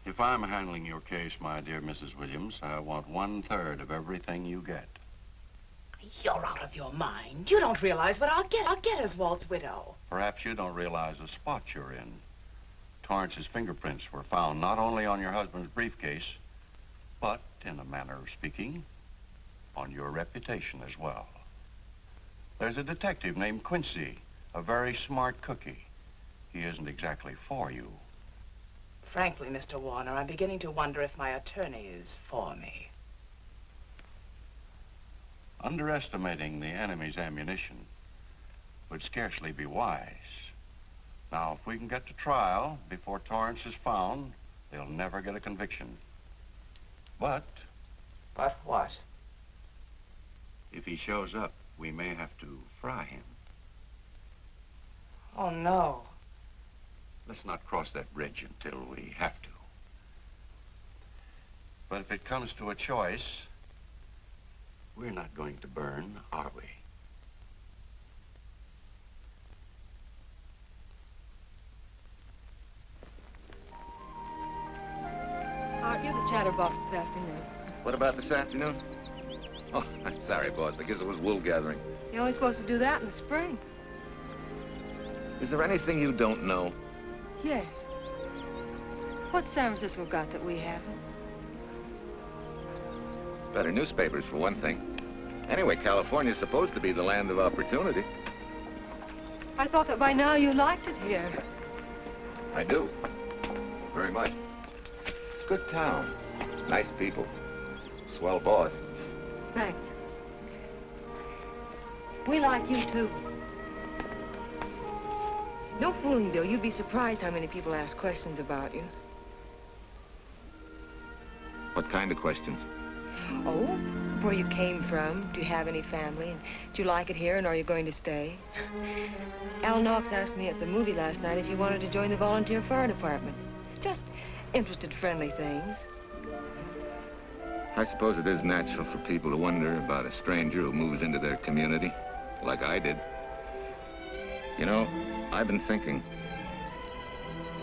If I'm handling your case, my dear Mrs. Williams, I want 1/3 of everything you get. You're out of your mind. You don't realize what I'll get as Walt's widow. Perhaps you don't realize the spot you're in. Torrance's fingerprints were found not only on your husband's briefcase, but, in a manner of speaking, on your reputation as well. There's a detective named Quincy, a very smart cookie. He isn't exactly for you. Frankly, Mr. Warner, I'm beginning to wonder if my attorney is for me. Underestimating the enemy's ammunition would scarcely be wise. Now, if we can get to trial before Torrance is found, they'll never get a conviction. But... But what? If he shows up, we may have to fry him. Oh, no. Let's not cross that bridge until we have to. But if it comes to a choice, we're not going to burn, are we? Aren't you the chatterbox this afternoon? What about this afternoon? Oh, I'm sorry, boss. I guess it was wool gathering. You're only supposed to do that in the spring. Is there anything you don't know? Yes. What's San Francisco got that we haven't? Better newspapers, for one thing. Anyway, California's supposed to be the land of opportunity. I thought that by now you liked it here. I do. Very much. It's a good town. Nice people. Swell boss. Thanks. We like you, too. No fooling, Bill. You'd be surprised how many people ask questions about you. What kind of questions? Oh, where you came from, do you have any family, and do you like it here, and are you going to stay? Al Knox asked me at the movie last night if you wanted to join the volunteer fire department. Just interested, friendly things. I suppose it is natural for people to wonder about a stranger who moves into their community, like I did. You know, I've been thinking,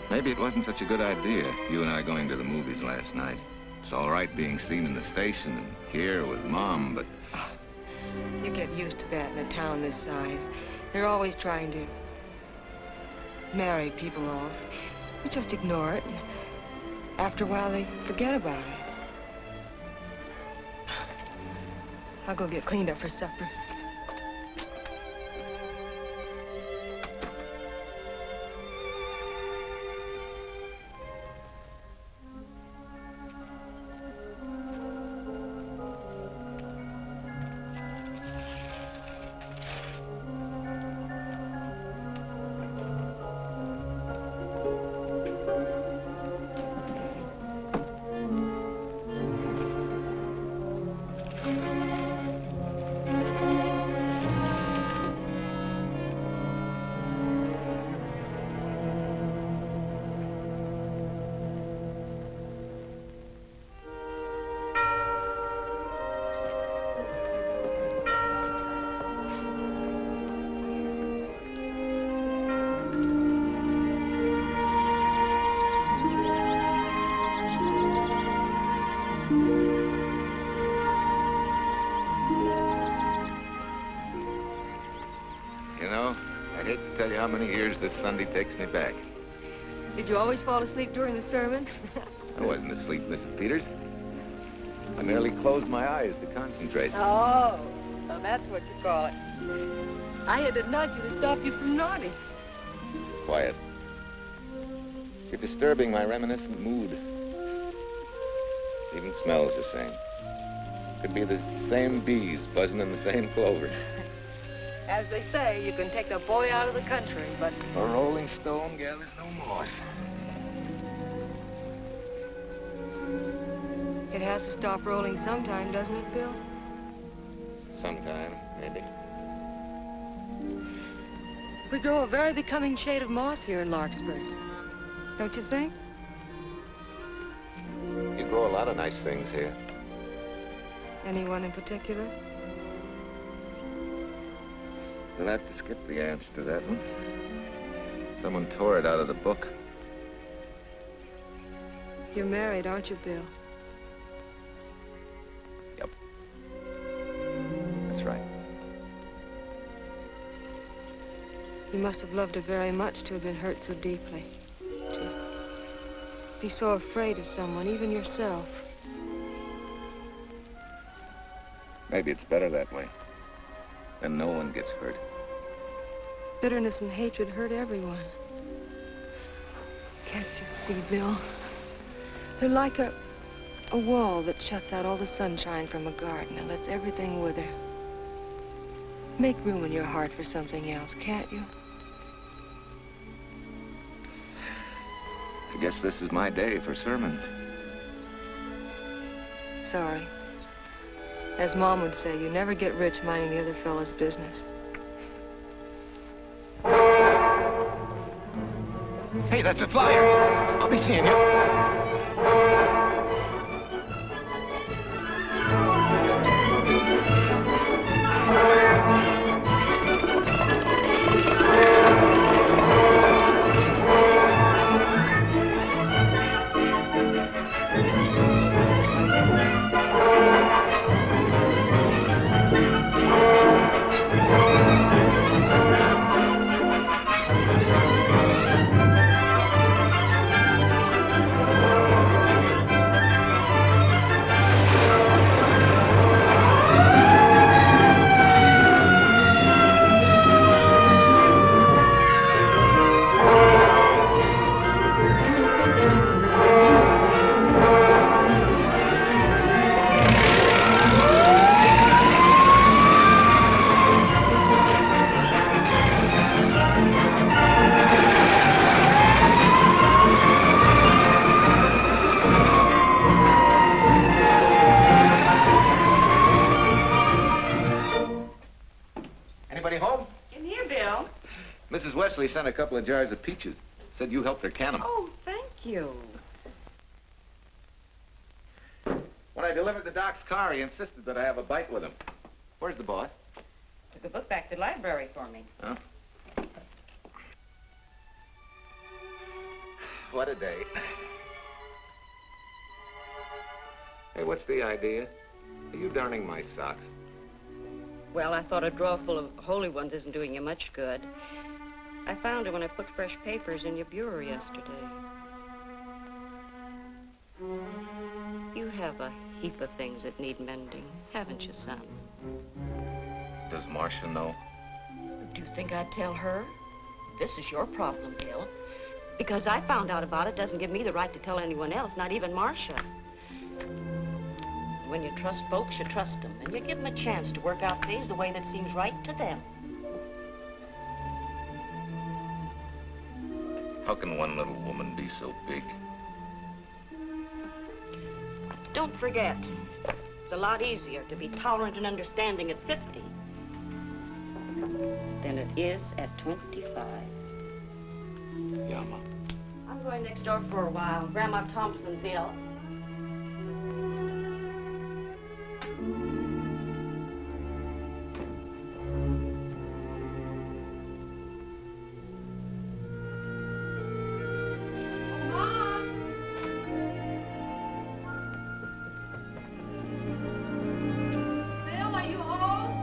maybe it wasn't such a good idea, you and I going to the movies last night. It's all right being seen in the station and here with Mom, but... Oh, you get used to that in a town this size. They're always trying to marry people off. You just ignore it, and after a while they forget about it. I'll go get cleaned up for supper. Tell you how many years this Sunday takes me back. Did you always fall asleep during the sermon? I wasn't asleep, Mrs. Peters. I merely closed my eyes to concentrate. Oh, so that's what you call it. I had to nudge you to stop you from nodding. Quiet. You're disturbing my reminiscent mood. Even smells the same. Could be the same bees buzzing in the same clover. As they say, you can take the boy out of the country, but... A rolling stone gathers no moss. It has to stop rolling sometime, doesn't it, Bill? Sometime, maybe. We grow a very becoming shade of moss here in Larkspur. Don't you think? You grow a lot of nice things here. Anyone in particular? You'll have to skip the answer to that one. Someone tore it out of the book. You're married, aren't you, Bill? Yep. That's right. You must have loved her very much to have been hurt so deeply. To be so afraid of someone, even yourself. Maybe it's better that way. then no one gets hurt. Bitterness and hatred hurt everyone. Can't you see, Bill? They're like a wall that shuts out all the sunshine from a garden and lets everything wither. Make room in your heart for something else, can't you? I guess this is my day for sermons. Sorry. As Mom would say, you never get rich minding the other fellow's business. Hey, that's a flyer. I'll be seeing you. Anybody home? In here, Bill. Mrs. Wesley sent a couple of jars of peaches. Said you helped her can them. Oh, thank you. When I delivered the doc's car, he insisted that I have a bite with him. Where's the boss? Took a book back to the library for me. Huh? What a day. Hey, what's the idea? Are you darning my socks? Well, I thought a drawer full of holy ones isn't doing you much good. I found it when I put fresh papers in your bureau yesterday. You have a heap of things that need mending, haven't you, son? Does Marcia know? Do you think I'd tell her? This is your problem, Bill. Because I found out about it doesn't give me the right to tell anyone else, not even Marcia. When you trust folks, you trust them, and you give them a chance to work out things the way that seems right to them. How can one little woman be so big? Don't forget, it's a lot easier to be tolerant and understanding at 50 than it is at 25. Yeah, Mom. I'm going next door for a while. Grandma Thompson's ill. Bill, are you home?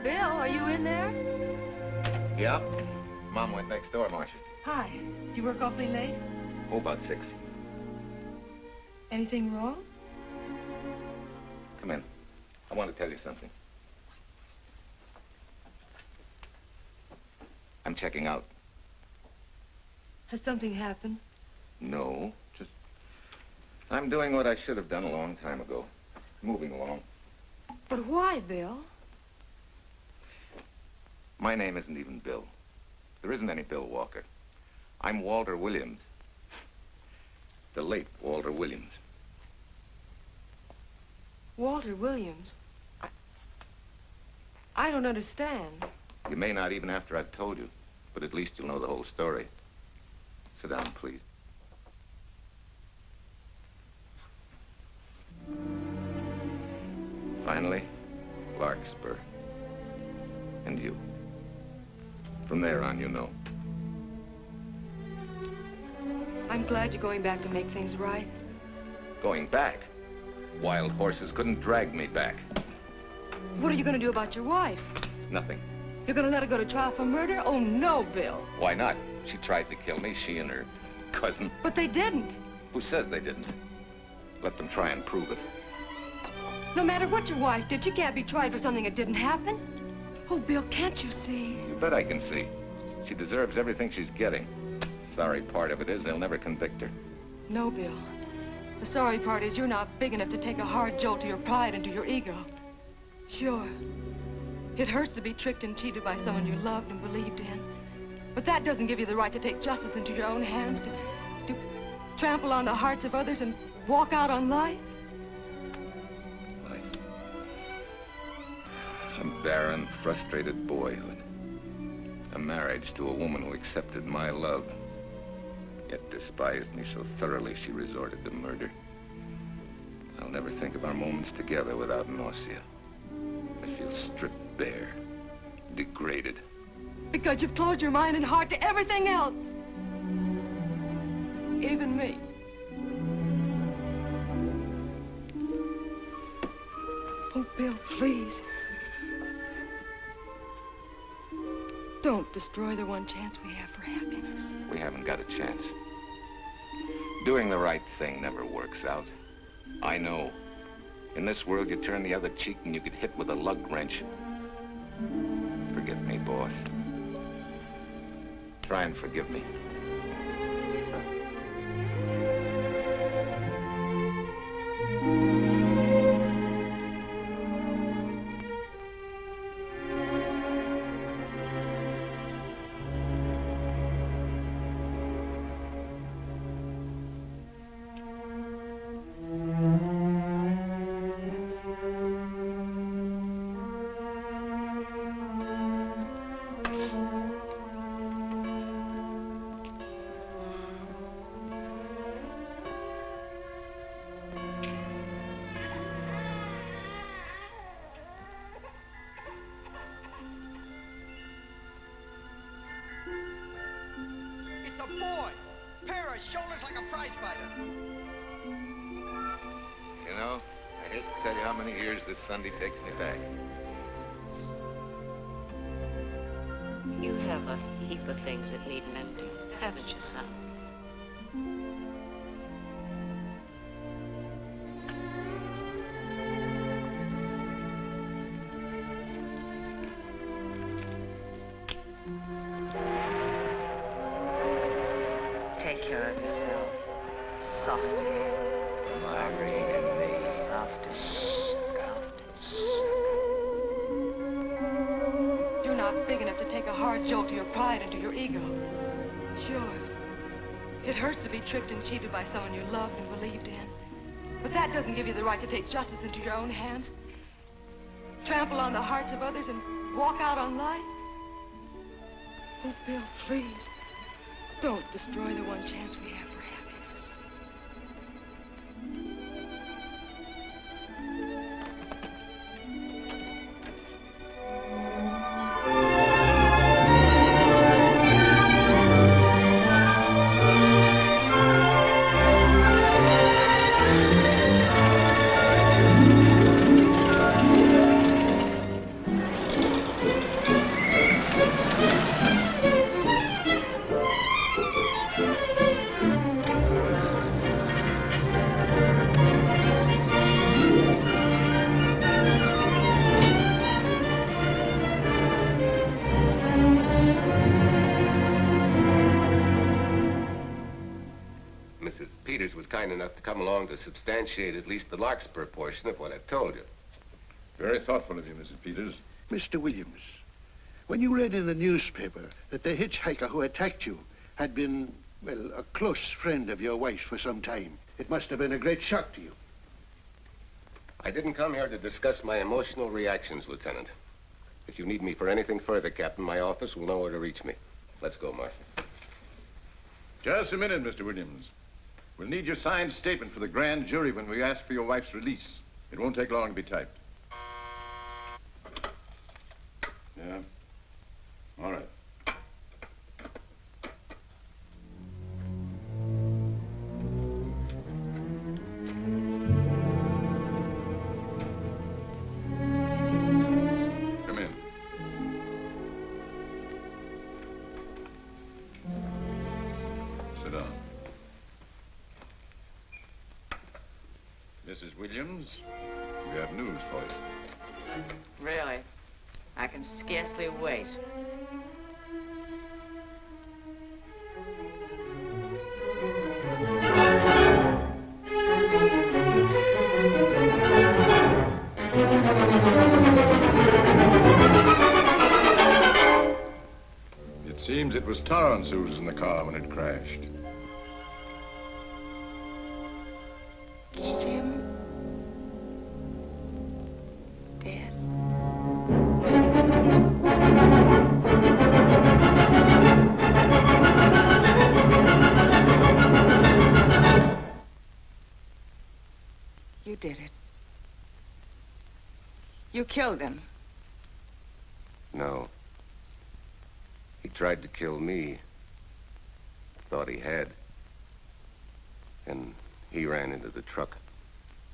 Bill, are you in there? Yeah? Mom went next door, Marcia. Hi. Do you work awfully late? Oh, about 6. Anything wrong? Come in. I want to tell you something. I'm checking out. Has something happened? No, just... I'm doing what I should have done a long time ago. Moving along. But why, Bill? My name isn't even Bill. There isn't any Bill Walker. I'm Walter Williams. The late Walter Williams. Walter Williams? I don't understand. You may not even after I've told you, but at least you'll know the whole story. Sit down, please. Finally, Larkspur. And you. From there on, you know. I'm glad you're going back to make things right. Going back? Wild horses couldn't drag me back. What are you going to do about your wife? Nothing. You're going to let her go to trial for murder? Oh, no, Bill. Why not? She tried to kill me, she and her cousin. But they didn't. Who says they didn't? Let them try and prove it. No matter what your wife did, she can't be tried for something that didn't happen. Oh, Bill, can't you see? You bet I can see. She deserves everything she's getting. Sorry part of it is they'll never convict her. No, Bill. The sorry part is you're not big enough to take a hard jolt to your pride and to your ego. Sure. It hurts to be tricked and cheated by someone you loved and believed in. But that doesn't give you the right to take justice into your own hands, to trample on the hearts of others and walk out on life. A barren, frustrated boyhood. A marriage to a woman who accepted my love, yet despised me so thoroughly she resorted to murder. I'll never think of our moments together without nausea. I feel stripped bare, degraded. Because you've closed your mind and heart to everything else. Even me. Oh, Bill, please. Don't destroy the one chance we have for happiness. We haven't got a chance. Doing the right thing never works out. I know. In this world, you turn the other cheek and you get hit with a lug wrench. Forget me, boss. Try and forgive me. Shoulders like a prize fighter. You know, I hate to tell you how many years this Sunday takes me back. You have a heap of things that need mending, haven't you, son? Take care of yourself. Softly. Irene and me. Soft as You're not big enough to take a hard jolt to your pride and to your ego. Sure. It hurts to be tricked and cheated by someone you loved and believed in. But that doesn't give you the right to take justice into your own hands. Trample on the hearts of others and walk out on life. Oh, Bill, please. Don't destroy the one chance we have for happiness. To substantiate at least the Larkspur portion of what I've told you. Very thoughtful of you, Mrs. Peters. Mr. Williams, when you read in the newspaper that the hitchhiker who attacked you had been, well, a close friend of your wife's for some time, it must have been a great shock to you. I didn't come here to discuss my emotional reactions, Lieutenant. If you need me for anything further, Captain, my office will know where to reach me. Let's go, Marshal. Just a minute, Mr. Williams. We'll need your signed statement for the grand jury when we ask for your wife's release. It won't take long to be typed. Yeah? All right. Come in. Sit down. Mrs. Williams, we We have news for you. Really? I can scarcely wait. It seems it was Torrance who was in the car when it crashed. Jim? Dead? You did it. You killed him. No. He tried to kill me. Thought he had. And he ran into the truck.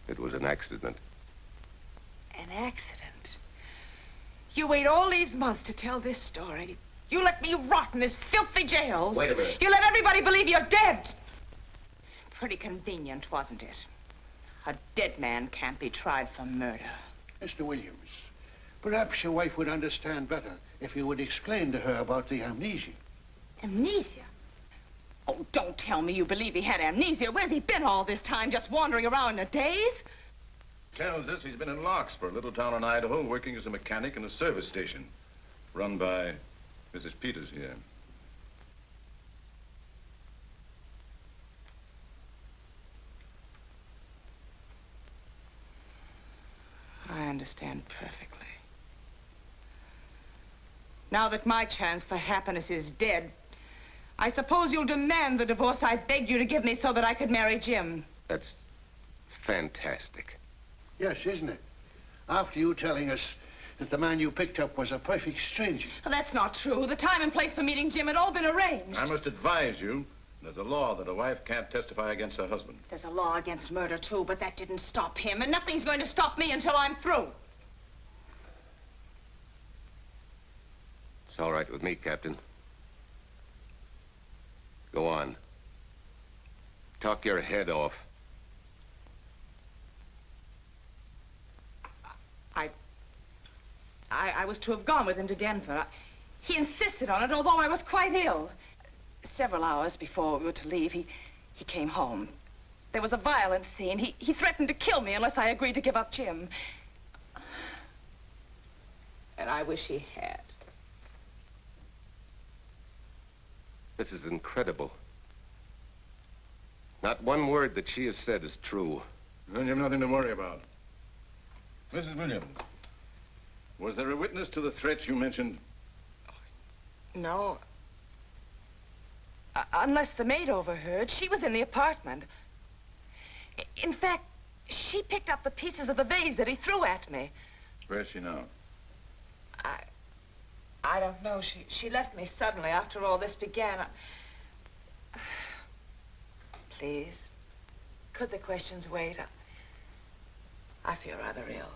It was an accident. An accident? You wait all these months to tell this story. You let me rot in this filthy jail. Wait a minute. You let everybody believe you're dead. Pretty convenient, wasn't it? A dead man can't be tried for murder. Mr. Williams, perhaps your wife would understand better if you would explain to her about the amnesia. Amnesia? Oh, don't tell me you believe he had amnesia. Where's he been all this time, just wandering around in a daze? Tells us he's been in Larkspur, a little town in Idaho, working as a mechanic in a service station, run by Mrs. Peters here. I understand perfectly. Now that my chance for happiness is dead, I suppose you'll demand the divorce I begged you to give me so that I could marry Jim. That's fantastic. Yes, isn't it? After you telling us that the man you picked up was a perfect stranger. Well, that's not true. The time and place for meeting Jim had all been arranged. I must advise you, there's a law that a wife can't testify against her husband. There's a law against murder, too, but that didn't stop him, and nothing's going to stop me until I'm through. It's all right with me, Captain. Go on. Talk your head off. I was to have gone with him to Denver. He insisted on it, although I was quite ill. Several hours before we were to leave, he came home. There was a violent scene. He threatened to kill me unless I agreed to give up Jim. And I wish he had. This is incredible. Not one word that she has said is true. Then you've nothing to worry about. Mrs. Williams, was there a witness to the threats you mentioned? No. Unless the maid overheard. She was in the apartment. In fact, she picked up the pieces of the vase that he threw at me. Where's she now? I don't know. She left me suddenly after all this began. Please, could the questions wait? I feel rather ill.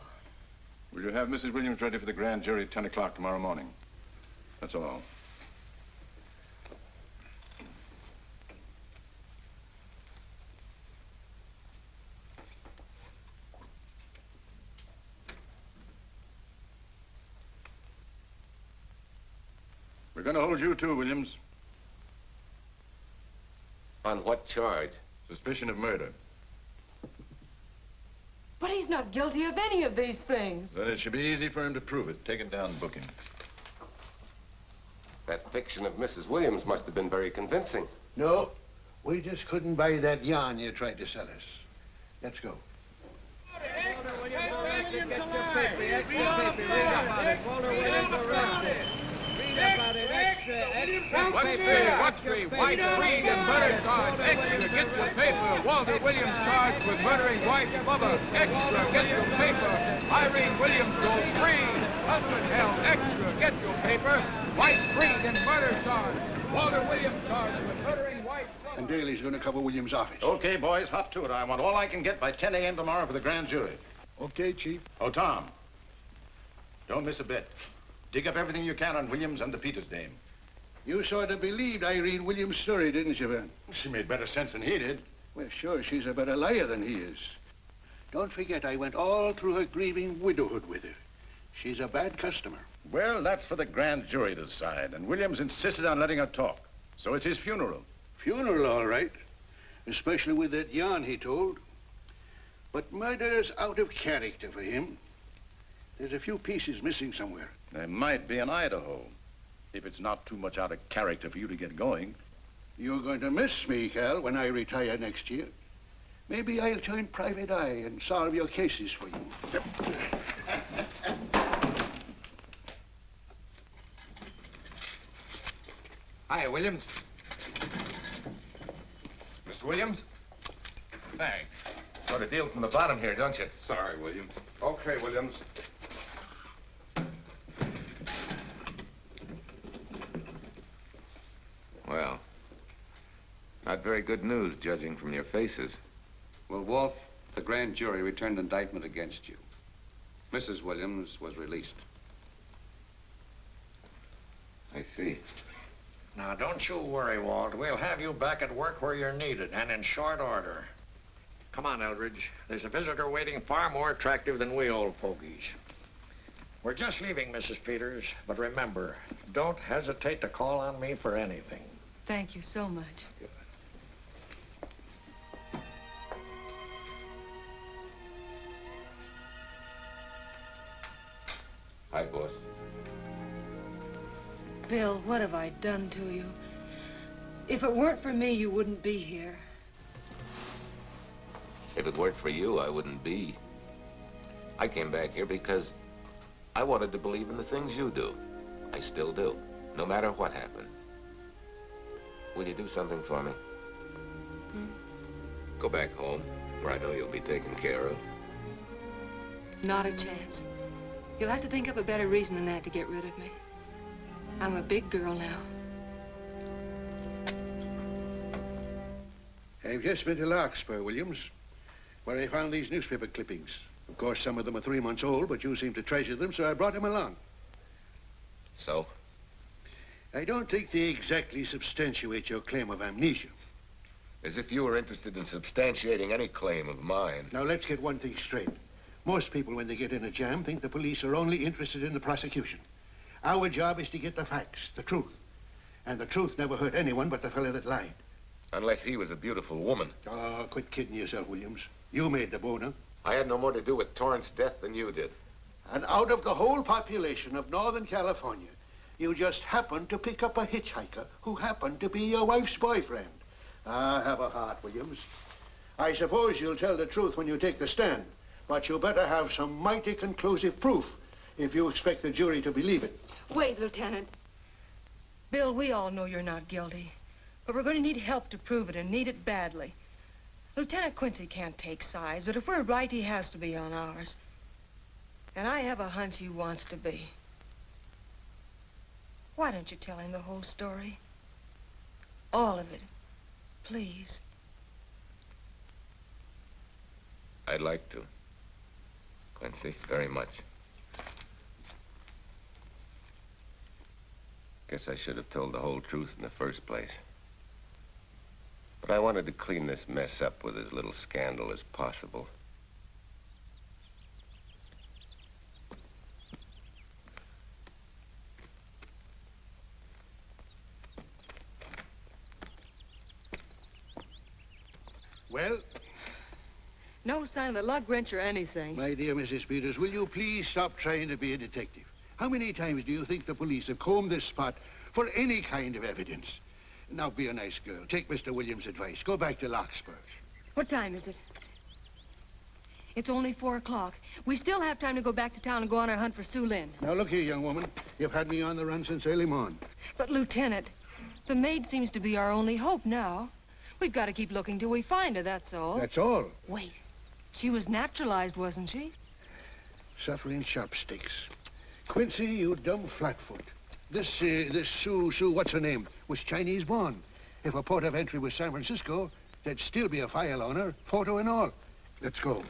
Will you have Mrs. Williams ready for the grand jury at 10 o'clock tomorrow morning? That's all. We're going to hold you too, Williams. On what charge? Suspicion of murder. But he's not guilty of any of these things. Then it should be easy for him to prove it. Take it down and book him. That fiction of Mrs. Williams must have been very convincing. No, we just couldn't buy that yarn you tried to sell us. Let's go. Watch me, White, Reed, and murder charge. Extra, get your paper. Walter Williams charged with murdering White's mother. Extra, get your paper. Irene Williams goes free. Husband held. Extra, get your paper. White, Reed, and murder charge. Walter Williams charged with murdering White's mother. And Daly's going to cover Williams' office. Okay, boys, hop to it. I want all I can get by 10 a.m. tomorrow for the grand jury. Okay, Chief. Oh, Tom, don't miss a bit. Dig up everything you can on Williams and the Peters dame. You sort of believed Irene Williams' story, didn't you, Ben? She made better sense than he did. Well, sure, she's a better liar than he is. Don't forget, I went all through her grieving widowhood with her. She's a bad customer. Well, that's for the grand jury to decide, and Williams insisted on letting her talk. So it's his funeral. Funeral, all right. Especially with that yarn he told. But murder's out of character for him. There's a few pieces missing somewhere. There might be in Idaho, if it's not too much out of character for you to get going. You're going to miss me, Cal, when I retire next year. Maybe I'll join Private Eye and solve your cases for you. Hi, Williams. Mr. Williams? Thanks. Got a deal from the bottom here, don't you? Sorry, Williams. Okay, Williams. Well, not very good news, judging from your faces. Well, Wolf, the grand jury returned indictment against you. Mrs. Williams was released. I see. Now, don't you worry, Walt. We'll have you back at work where you're needed, and in short order. Come on, Eldridge. There's a visitor waiting far more attractive than we old fogies. We're just leaving, Mrs. Peters, but remember, don't hesitate to call on me for anything. Thank you so much. Hi, boss. Bill, what have I done to you? If it weren't for me, you wouldn't be here. If it weren't for you, I wouldn't be. I came back here because I wanted to believe in the things you do. I still do, no matter what happens. Will you do something for me? Go back home, where I know you'll be taken care of. Not a chance. You'll have to think up a better reason than that to get rid of me. I'm a big girl now. I've just been to Larkspur, Williams, where I found these newspaper clippings. Of course, some of them are 3 months old, but you seem to treasure them, so I brought them along. So? I don't think they exactly substantiate your claim of amnesia. As if you were interested in substantiating any claim of mine. Now, let's get one thing straight. Most people, when they get in a jam, think the police are only interested in the prosecution. Our job is to get the facts, the truth. And the truth never hurt anyone but the fellow that lied. Unless he was a beautiful woman. Oh, quit kidding yourself, Williams. You made the boner. I had no more to do with Torrance's death than you did. And out of the whole population of Northern California, you just happened to pick up a hitchhiker who happened to be your wife's boyfriend. Ah, have a heart, Williams. I suppose you'll tell the truth when you take the stand, but you better have some mighty conclusive proof if you expect the jury to believe it. Wait, Lieutenant. Bill, we all know you're not guilty, but we're going to need help to prove it, and need it badly. Lieutenant Quincy can't take sides, but if we're right, he has to be on ours. And I have a hunch he wants to be. Why don't you tell him the whole story? All of it. Please. I'd like to, Quincy, very much. Guess I should have told the whole truth in the first place. But I wanted to clean this mess up with as little scandal as possible. Well? No sign of the lug wrench or anything. My dear Mrs. Peters, will you please stop trying to be a detective? How many times do you think the police have combed this spot for any kind of evidence? Now, be a nice girl. Take Mr. Williams' advice. Go back to Larkspur. What time is it? It's only 4 o'clock. We still have time to go back to town and go on our hunt for Sue Lynn. Now, look here, young woman. You've had me on the run since early morning. But, Lieutenant, the maid seems to be our only hope now. We've got to keep looking till we find her, that's all. That's all? Wait. She was naturalized, wasn't she? Suffering chopsticks. Quincy, you dumb flatfoot. This Sue, what's her name, was Chinese born. If her port of entry was San Francisco, there'd still be a file on her, photo and all. Let's go.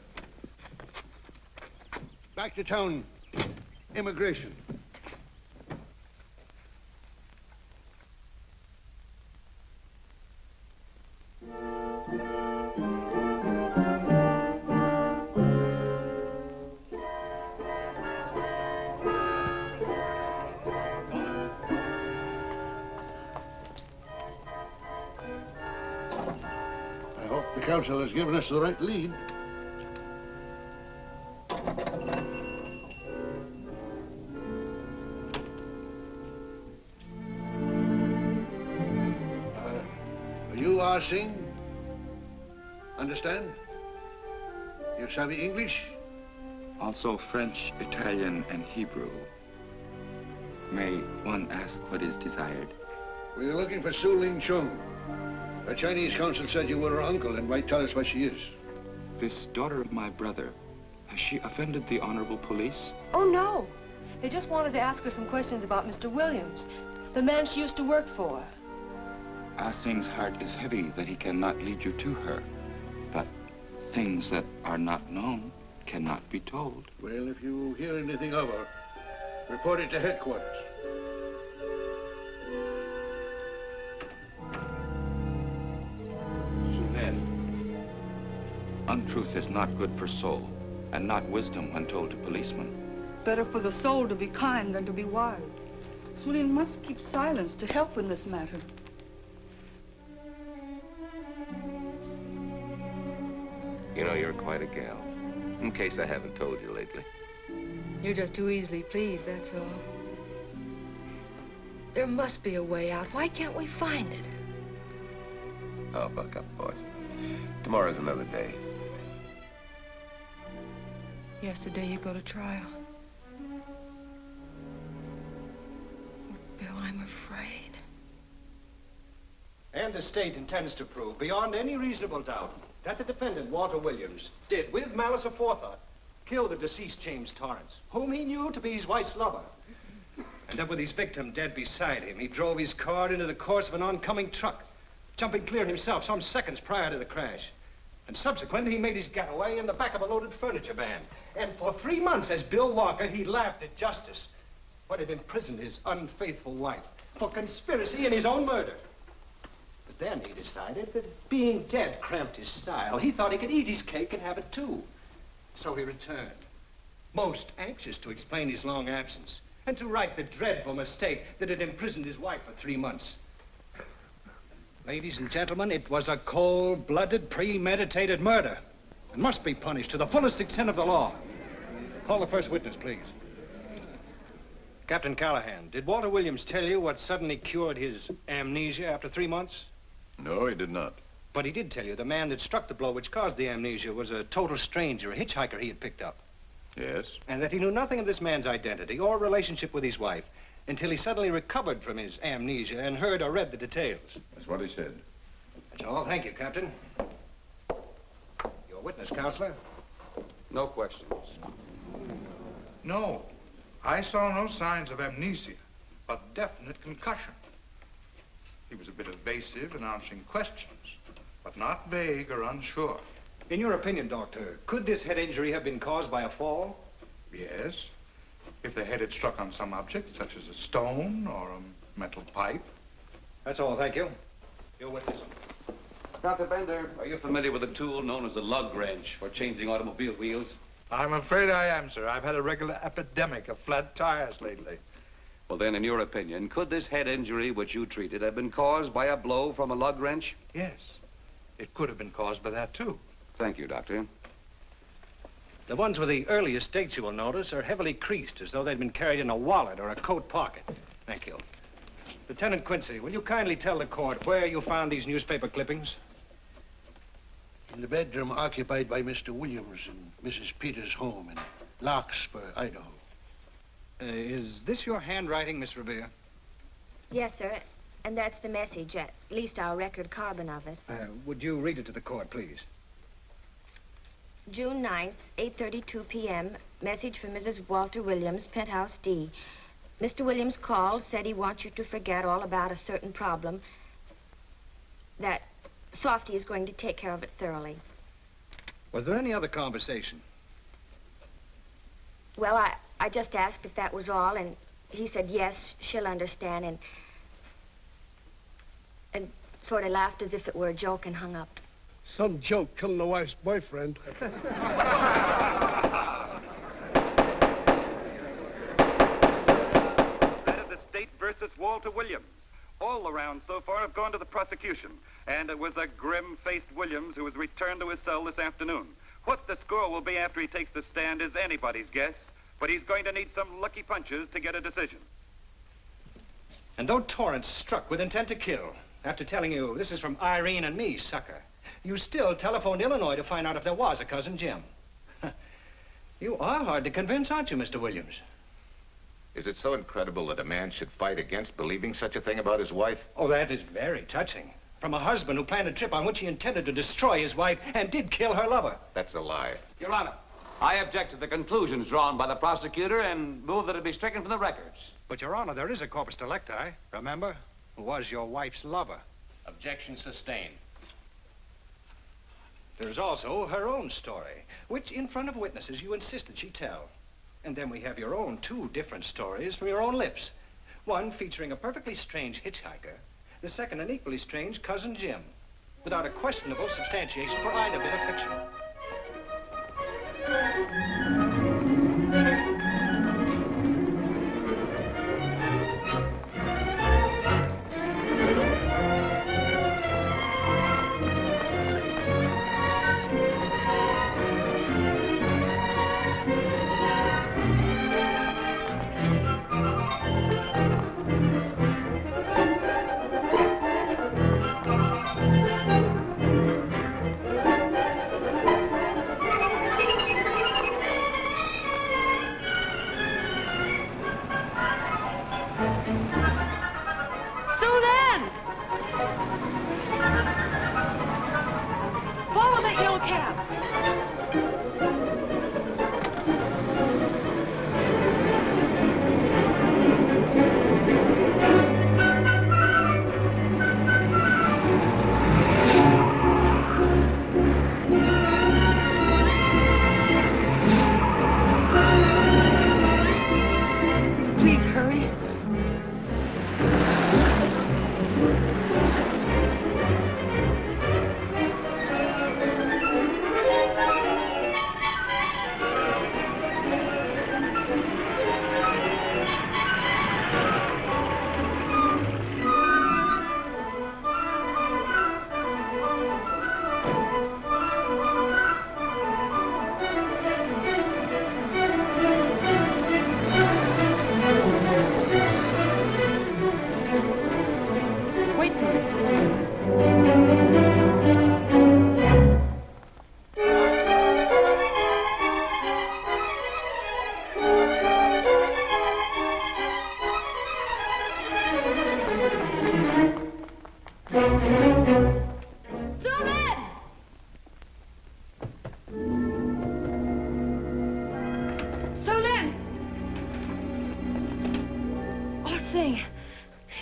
Back to town. Immigration. The council has given us the right lead. You are Singh? Understand? You savvy English? Also French, Italian, and Hebrew. May one ask what is desired? We're looking for Su Ling Chung. The Chinese consul said you were her uncle and might tell us what she is. This daughter of my brother, has she offended the honorable police? Oh, no. They just wanted to ask her some questions about Mr. Williams, the man she used to work for. Ah Sing's heart is heavy that he cannot lead you to her. But things that are not known cannot be told. Well, if you hear anything of her, report it to headquarters. Untruth is not good for soul, and not wisdom when told to policemen. Better for the soul to be kind than to be wise. Sulin must keep silence to help in this matter. You know, you're quite a gal. In case I haven't told you lately. You're just too easily pleased, that's all. There must be a way out. Why can't we find it? Oh, buck up, boys. Tomorrow's another day. Yesterday you go to trial. Bill, I'm afraid. And the state intends to prove, beyond any reasonable doubt, that the defendant, Walter Williams, did, with malice aforethought, kill the deceased James Torrance, whom he knew to be his wife's lover. And that with his victim dead beside him, he drove his car into the course of an oncoming truck, jumping clear himself some seconds prior to the crash. And subsequently, he made his getaway in the back of a loaded furniture van. And for 3 months, as Bill Walker, he laughed at justice, but had imprisoned his unfaithful wife for conspiracy in his own murder. But then he decided that being dead cramped his style. He thought he could eat his cake and have it too. So he returned, most anxious to explain his long absence and to right the dreadful mistake that had imprisoned his wife for 3 months. Ladies and gentlemen, it was a cold-blooded, premeditated murder and must be punished to the fullest extent of the law. Call the first witness, please. Captain Callahan, did Walter Williams tell you what suddenly cured his amnesia after 3 months? No, he did not. But he did tell you the man that struck the blow which caused the amnesia was a total stranger, a hitchhiker he had picked up. Yes? And that he knew nothing of this man's identity or relationship with his wife until he suddenly recovered from his amnesia and heard or read the details. That's what he said. That's all. Thank you, Captain. Your witness, Counselor. No questions. No. I saw no signs of amnesia, but definite concussion. He was a bit evasive in answering questions, but not vague or unsure. In your opinion, Doctor, could this head injury have been caused by a fall? Yes. If the head had struck on some object, such as a stone or a metal pipe. That's all, thank you. Your witness. Dr. Bender, are you familiar with a tool known as a lug wrench for changing automobile wheels? I'm afraid I am, sir. I've had a regular epidemic of flat tires lately. Well, then, in your opinion, could this head injury which you treated have been caused by a blow from a lug wrench? Yes. It could have been caused by that, too. Thank you, Doctor. The ones with the earliest dates, you will notice, are heavily creased, as though they'd been carried in a wallet or a coat pocket. Thank you. Lieutenant Quincy, will you kindly tell the court where you found these newspaper clippings? In the bedroom occupied by Mr. Williams in Mrs. Peters' home in Larkspur, Idaho. Is this your handwriting, Miss Revere? Yes, sir. And that's the message, at least our record carbon of it. Would you read it to the court, please? June 9th, 8:32 p.m. Message from Mrs. Walter Williams, Penthouse D. Mr. Williams called, said he wants you to forget all about a certain problem, that Softy is going to take care of it thoroughly. Was there any other conversation? Well, I just asked if that was all, and he said yes, she'll understand, and sort of laughed as if it were a joke and hung up. Some joke killing the wife's boyfriend. Head of the state versus Walter Williams. All the rounds so far have gone to the prosecution, and it was a grim-faced Williams who was returned to his cell this afternoon. What the score will be after he takes the stand is anybody's guess, but he's going to need some lucky punches to get a decision. And though Torrance struck with intent to kill, after telling you this is from Irene and me, sucker, you still telephoned Illinois to find out if there was a Cousin Jim. You are hard to convince, aren't you, Mr. Williams? Is it so incredible that a man should fight against believing such a thing about his wife? Oh, that is very touching. From a husband who planned a trip on which he intended to destroy his wife and did kill her lover. That's a lie. Your Honor, I object to the conclusions drawn by the prosecutor and move that it be stricken from the records. But, Your Honor, there is a corpus delicti, remember? Who was your wife's lover. Objection sustained. There's also her own story, which in front of witnesses you insisted she tell. And then we have your own two different stories from your own lips. One featuring a perfectly strange hitchhiker, the second an equally strange Cousin Jim, without a questionable substantiation for either bit of fiction.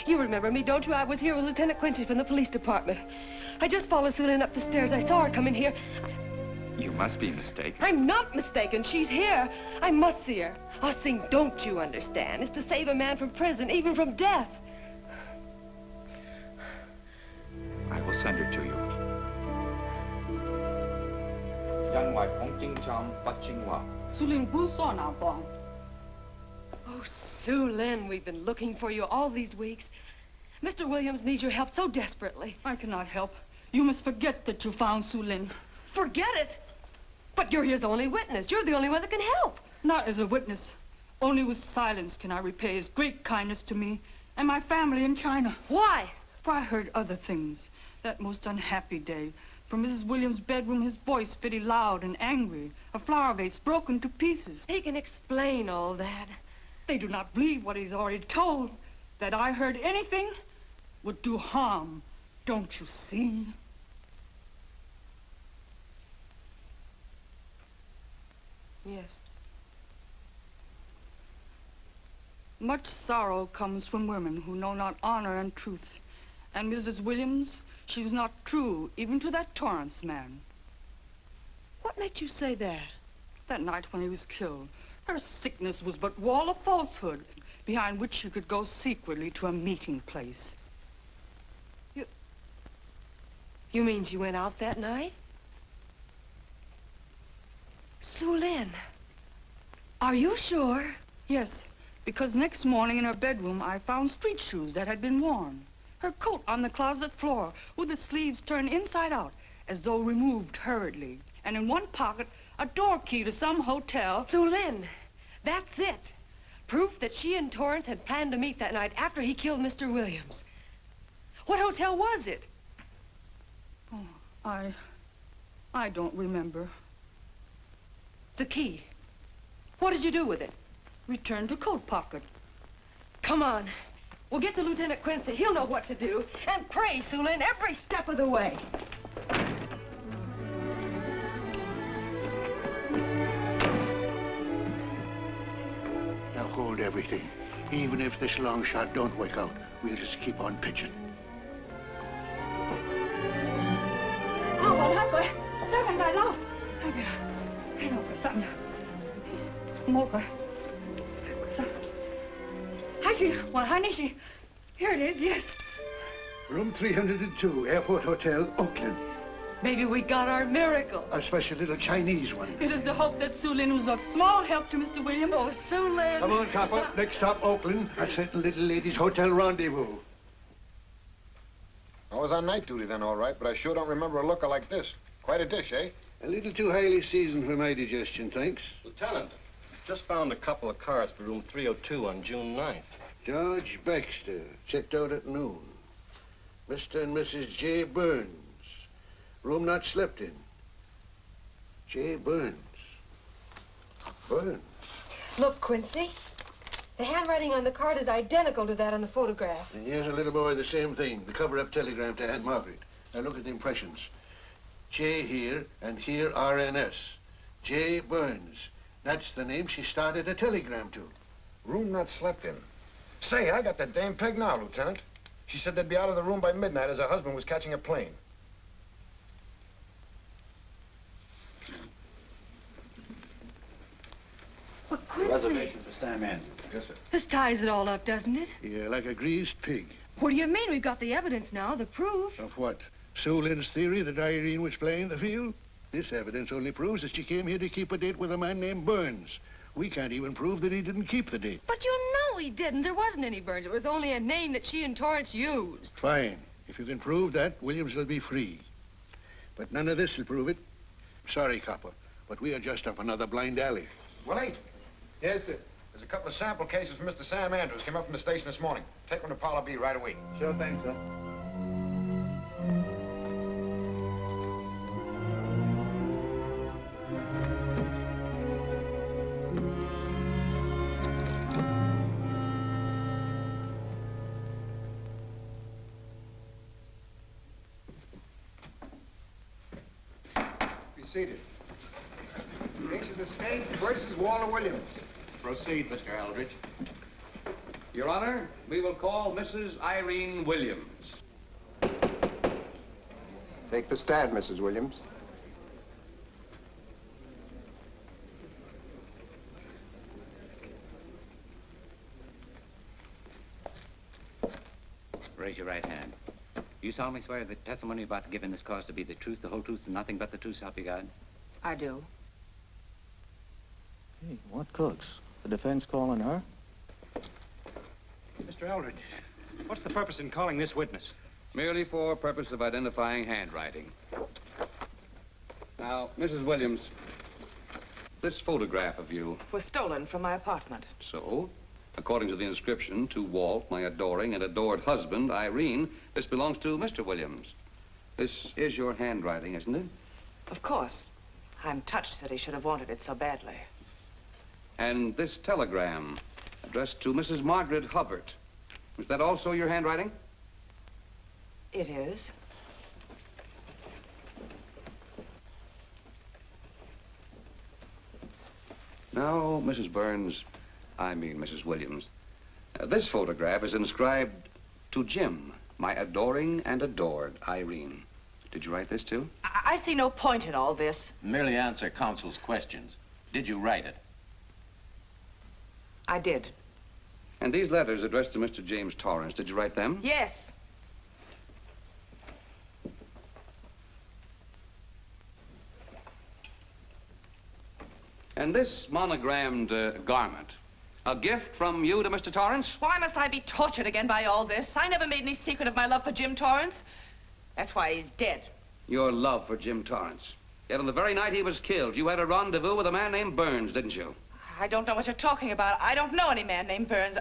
You remember me, don't you? I was here with Lieutenant Quincy from the police department. I just followed Susan up the stairs. I saw her come in here. You must be mistaken. I'm not mistaken. She's here. I must see her. Our thing, don't you understand, is to save a man from prison, even from death. I will send her to you. Oh, Sue Lynn, we've been looking for you all these weeks. Mr. Williams needs your help so desperately. I cannot help. You must forget that you found Sue Lynn. Forget it? But you're his only witness. You're the only one that can help. Not as a witness. Only with silence can I repay his great kindness to me and my family in China. Why? For I heard other things. That most unhappy day, from Mrs. Williams' bedroom, his voice very loud and angry. A flower vase broken to pieces. He can explain all that. They do not believe what he's already told. That I heard anything would do harm. Don't you see? Yes. Much sorrow comes from women who know not honor and truth. And Mrs. Williams, she was not true even to that Torrance man. What made you say that? That night when he was killed, her sickness was but wall of falsehood, behind which she could go secretly to a meeting place. You mean she went out that night? Sue Lynn, are you sure? Yes, because next morning in her bedroom I found street shoes that had been worn. Her coat on the closet floor, with the sleeves turned inside out, as though removed hurriedly. And in one pocket, a door key to some hotel. Sue Lynn, that's it. Proof that she and Torrance had planned to meet that night after he killed Mr. Williams. What hotel was it? Oh, I don't remember. The key. What did you do with it? Returned to coat pocket. Come on. We'll get to Lieutenant Quincy. He'll know what to do. And pray, Sue Lynn, every step of the way. Now hold everything. Even if this long shot don't work out, we'll just keep on pitching. Here it is, yes. Room 302, Airport Hotel, Oakland. Maybe we got our miracle. A special little Chinese one. It is to hope that Sue Lynn was of small help to Mr. Williams. Oh, Sue Lynn. Come on, copper. Next stop, Oakland. A certain little lady's hotel rendezvous. I was on night duty then, all right, but I sure don't remember a looker like this. Quite a dish, eh? A little too highly seasoned for my digestion, thanks. Lieutenant, just found a couple of cars for room 302 on June 9th. George Baxter, checked out at noon. Mr. and Mrs. J. Burns. Room not slept in. J. Burns. Burns. Look, Quincy. The handwriting on the card is identical to that on the photograph. And here's a little boy, the same thing. The cover-up telegram to Aunt Margaret. Now look at the impressions. J here, and here RNS. J. Burns. That's the name she started a telegram to. Room not slept in. Say, I got that dame pegged now, Lieutenant. She said they'd be out of the room by midnight as her husband was catching a plane. But Quincy... Reservation for Sam Andrews. Yes, sir. This ties it all up, doesn't it? Yeah, like a greased pig. What do you mean? We've got the evidence now, the proof. Of what? Sue Lynn's theory that Irene was playing the field? This evidence only proves that she came here to keep a date with a man named Burns. We can't even prove that he didn't keep the date. But you know he didn't. There wasn't any Burns. It was only a name that she and Torrance used. Fine. If you can prove that, Williams will be free. But none of this will prove it. Sorry, copper, but we are just up another blind alley. Willie? Yes, sir. There's a couple of sample cases from Mr. Sam Andrews. Came up from the station this morning. Take them to Parlor B right away. Sure thing, sir. Be seated. Case of the state versus Walter Williams. Proceed, Mr. Aldrich. Your Honor, we will call Mrs. Irene Williams. Take the stand, Mrs. Williams. Raise your right hand. You solemnly swear that the testimony you're about to give in this cause to be the truth, the whole truth, and nothing but the truth, so help you God? I do. Hey, what cooks? The defense calling her? Mr. Eldridge, what's the purpose in calling this witness? Merely for purpose of identifying handwriting. Now, Mrs. Williams, this photograph of you... Was stolen from my apartment. So, according to the inscription, to Walt, my adoring and adored husband, Irene, this belongs to Mr. Williams. This is your handwriting, isn't it? Of course. I'm touched that he should have wanted it so badly. And this telegram, addressed to Mrs. Margaret Hubbard. Is that also your handwriting? It is. Now, Mrs. Burns, I mean Mrs. Williams, this photograph is inscribed to Jim, my adoring and adored Irene. Did you write this too? I see no point in all this. Merely answer counsel's questions. Did you write it? I did. And these letters addressed to Mr. James Torrance, did you write them? Yes. And this monogrammed garment, A gift from you to Mr. Torrance? Why must I be tortured again by all this? I never made any secret of my love for Jim Torrance. That's why he's dead. Your love for Jim Torrance. Yet on the very night he was killed, you had a rendezvous with a man named Burns, didn't you? I don't know what you're talking about. I don't know any man named Burns.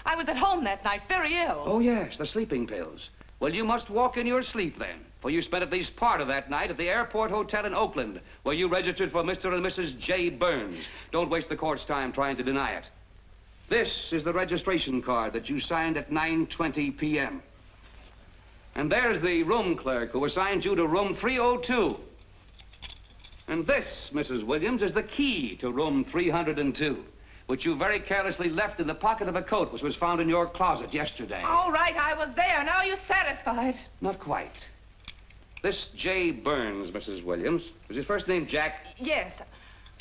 I was at home that night, very ill. Oh, yes, the sleeping pills. Well, you must walk in your sleep then, for you spent at least part of that night at the Airport Hotel in Oakland, where you registered for Mr. and Mrs. J. Burns. Don't waste the court's time trying to deny it. This is the registration card that you signed at 9:20 p.m. And there's the room clerk who assigned you to room 302. And this, Mrs. Williams, is the key to room 302, which you very carelessly left in the pocket of a coat which was found in your closet yesterday. All right, I was there. Now you're satisfied. Not quite. This J. Burns, Mrs. Williams, was his first name Jack? Yes.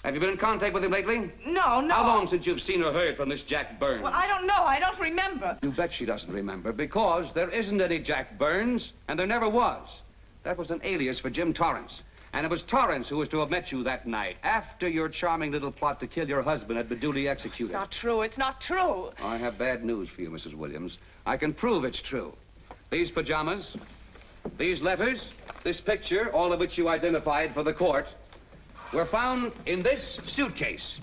Have you been in contact with him lately? No. How long since you've seen or heard from this Jack Burns? Well, I don't know. I don't remember. You bet she doesn't remember, because there isn't any Jack Burns, and there never was. That was an alias for Jim Torrance. And it was Torrance who was to have met you that night, after your charming little plot to kill your husband had been duly executed. It's not true. It's not true. I have bad news for you, Mrs. Williams. I can prove it's true. These pajamas, these letters, this picture, all of which you identified for the court, were found in this suitcase,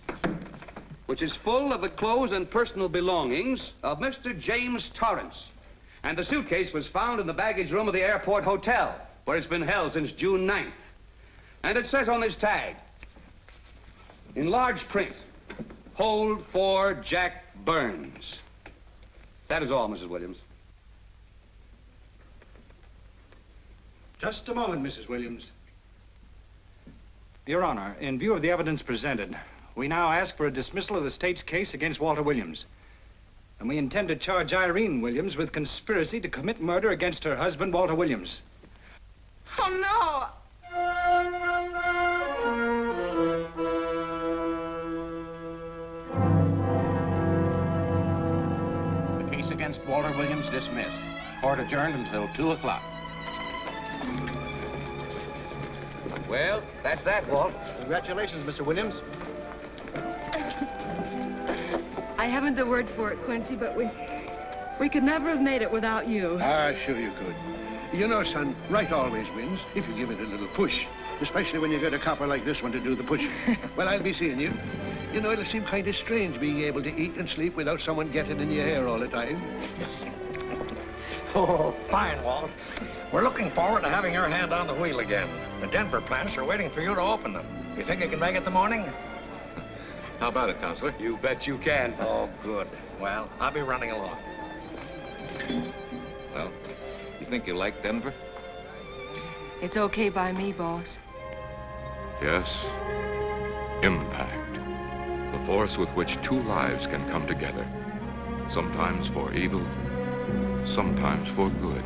which is full of the clothes and personal belongings of Mr. James Torrance. And the suitcase was found in the baggage room of the Airport Hotel, where it's been held since June 9th. And it says on this tag, in large print, hold for Jack Burns. That is all, Mrs. Williams. Just a moment, Mrs. Williams. Your Honor, in view of the evidence presented, we now ask for a dismissal of the state's case against Walter Williams. And we intend to charge Irene Williams with conspiracy to commit murder against her husband, Walter Williams. Oh, no. The case against Walter Williams dismissed. Court adjourned until 2 o'clock. Well, that's that, Walt. Congratulations, Mr. Williams. I haven't the words for it, Quincy, but we could never have made it without you. Ah, sure you could. You know, son, right always wins if you give it a little push, especially when you get a copper like this one to do the pushing. Well, I'll be seeing you. You know, it'll seem kind of strange being able to eat and sleep without someone getting in your hair all the time. Oh, fine, Walt. We're looking forward to having your hand on the wheel again. The Denver plants are waiting for you to open them. You think you can make it in the morning? How about it, Counselor? You bet you can. Oh, good. Well, I'll be running along. Well, you think you like Denver? It's okay by me, boss. Yes. Impact. The force with which two lives can come together. Sometimes for evil, sometimes for good.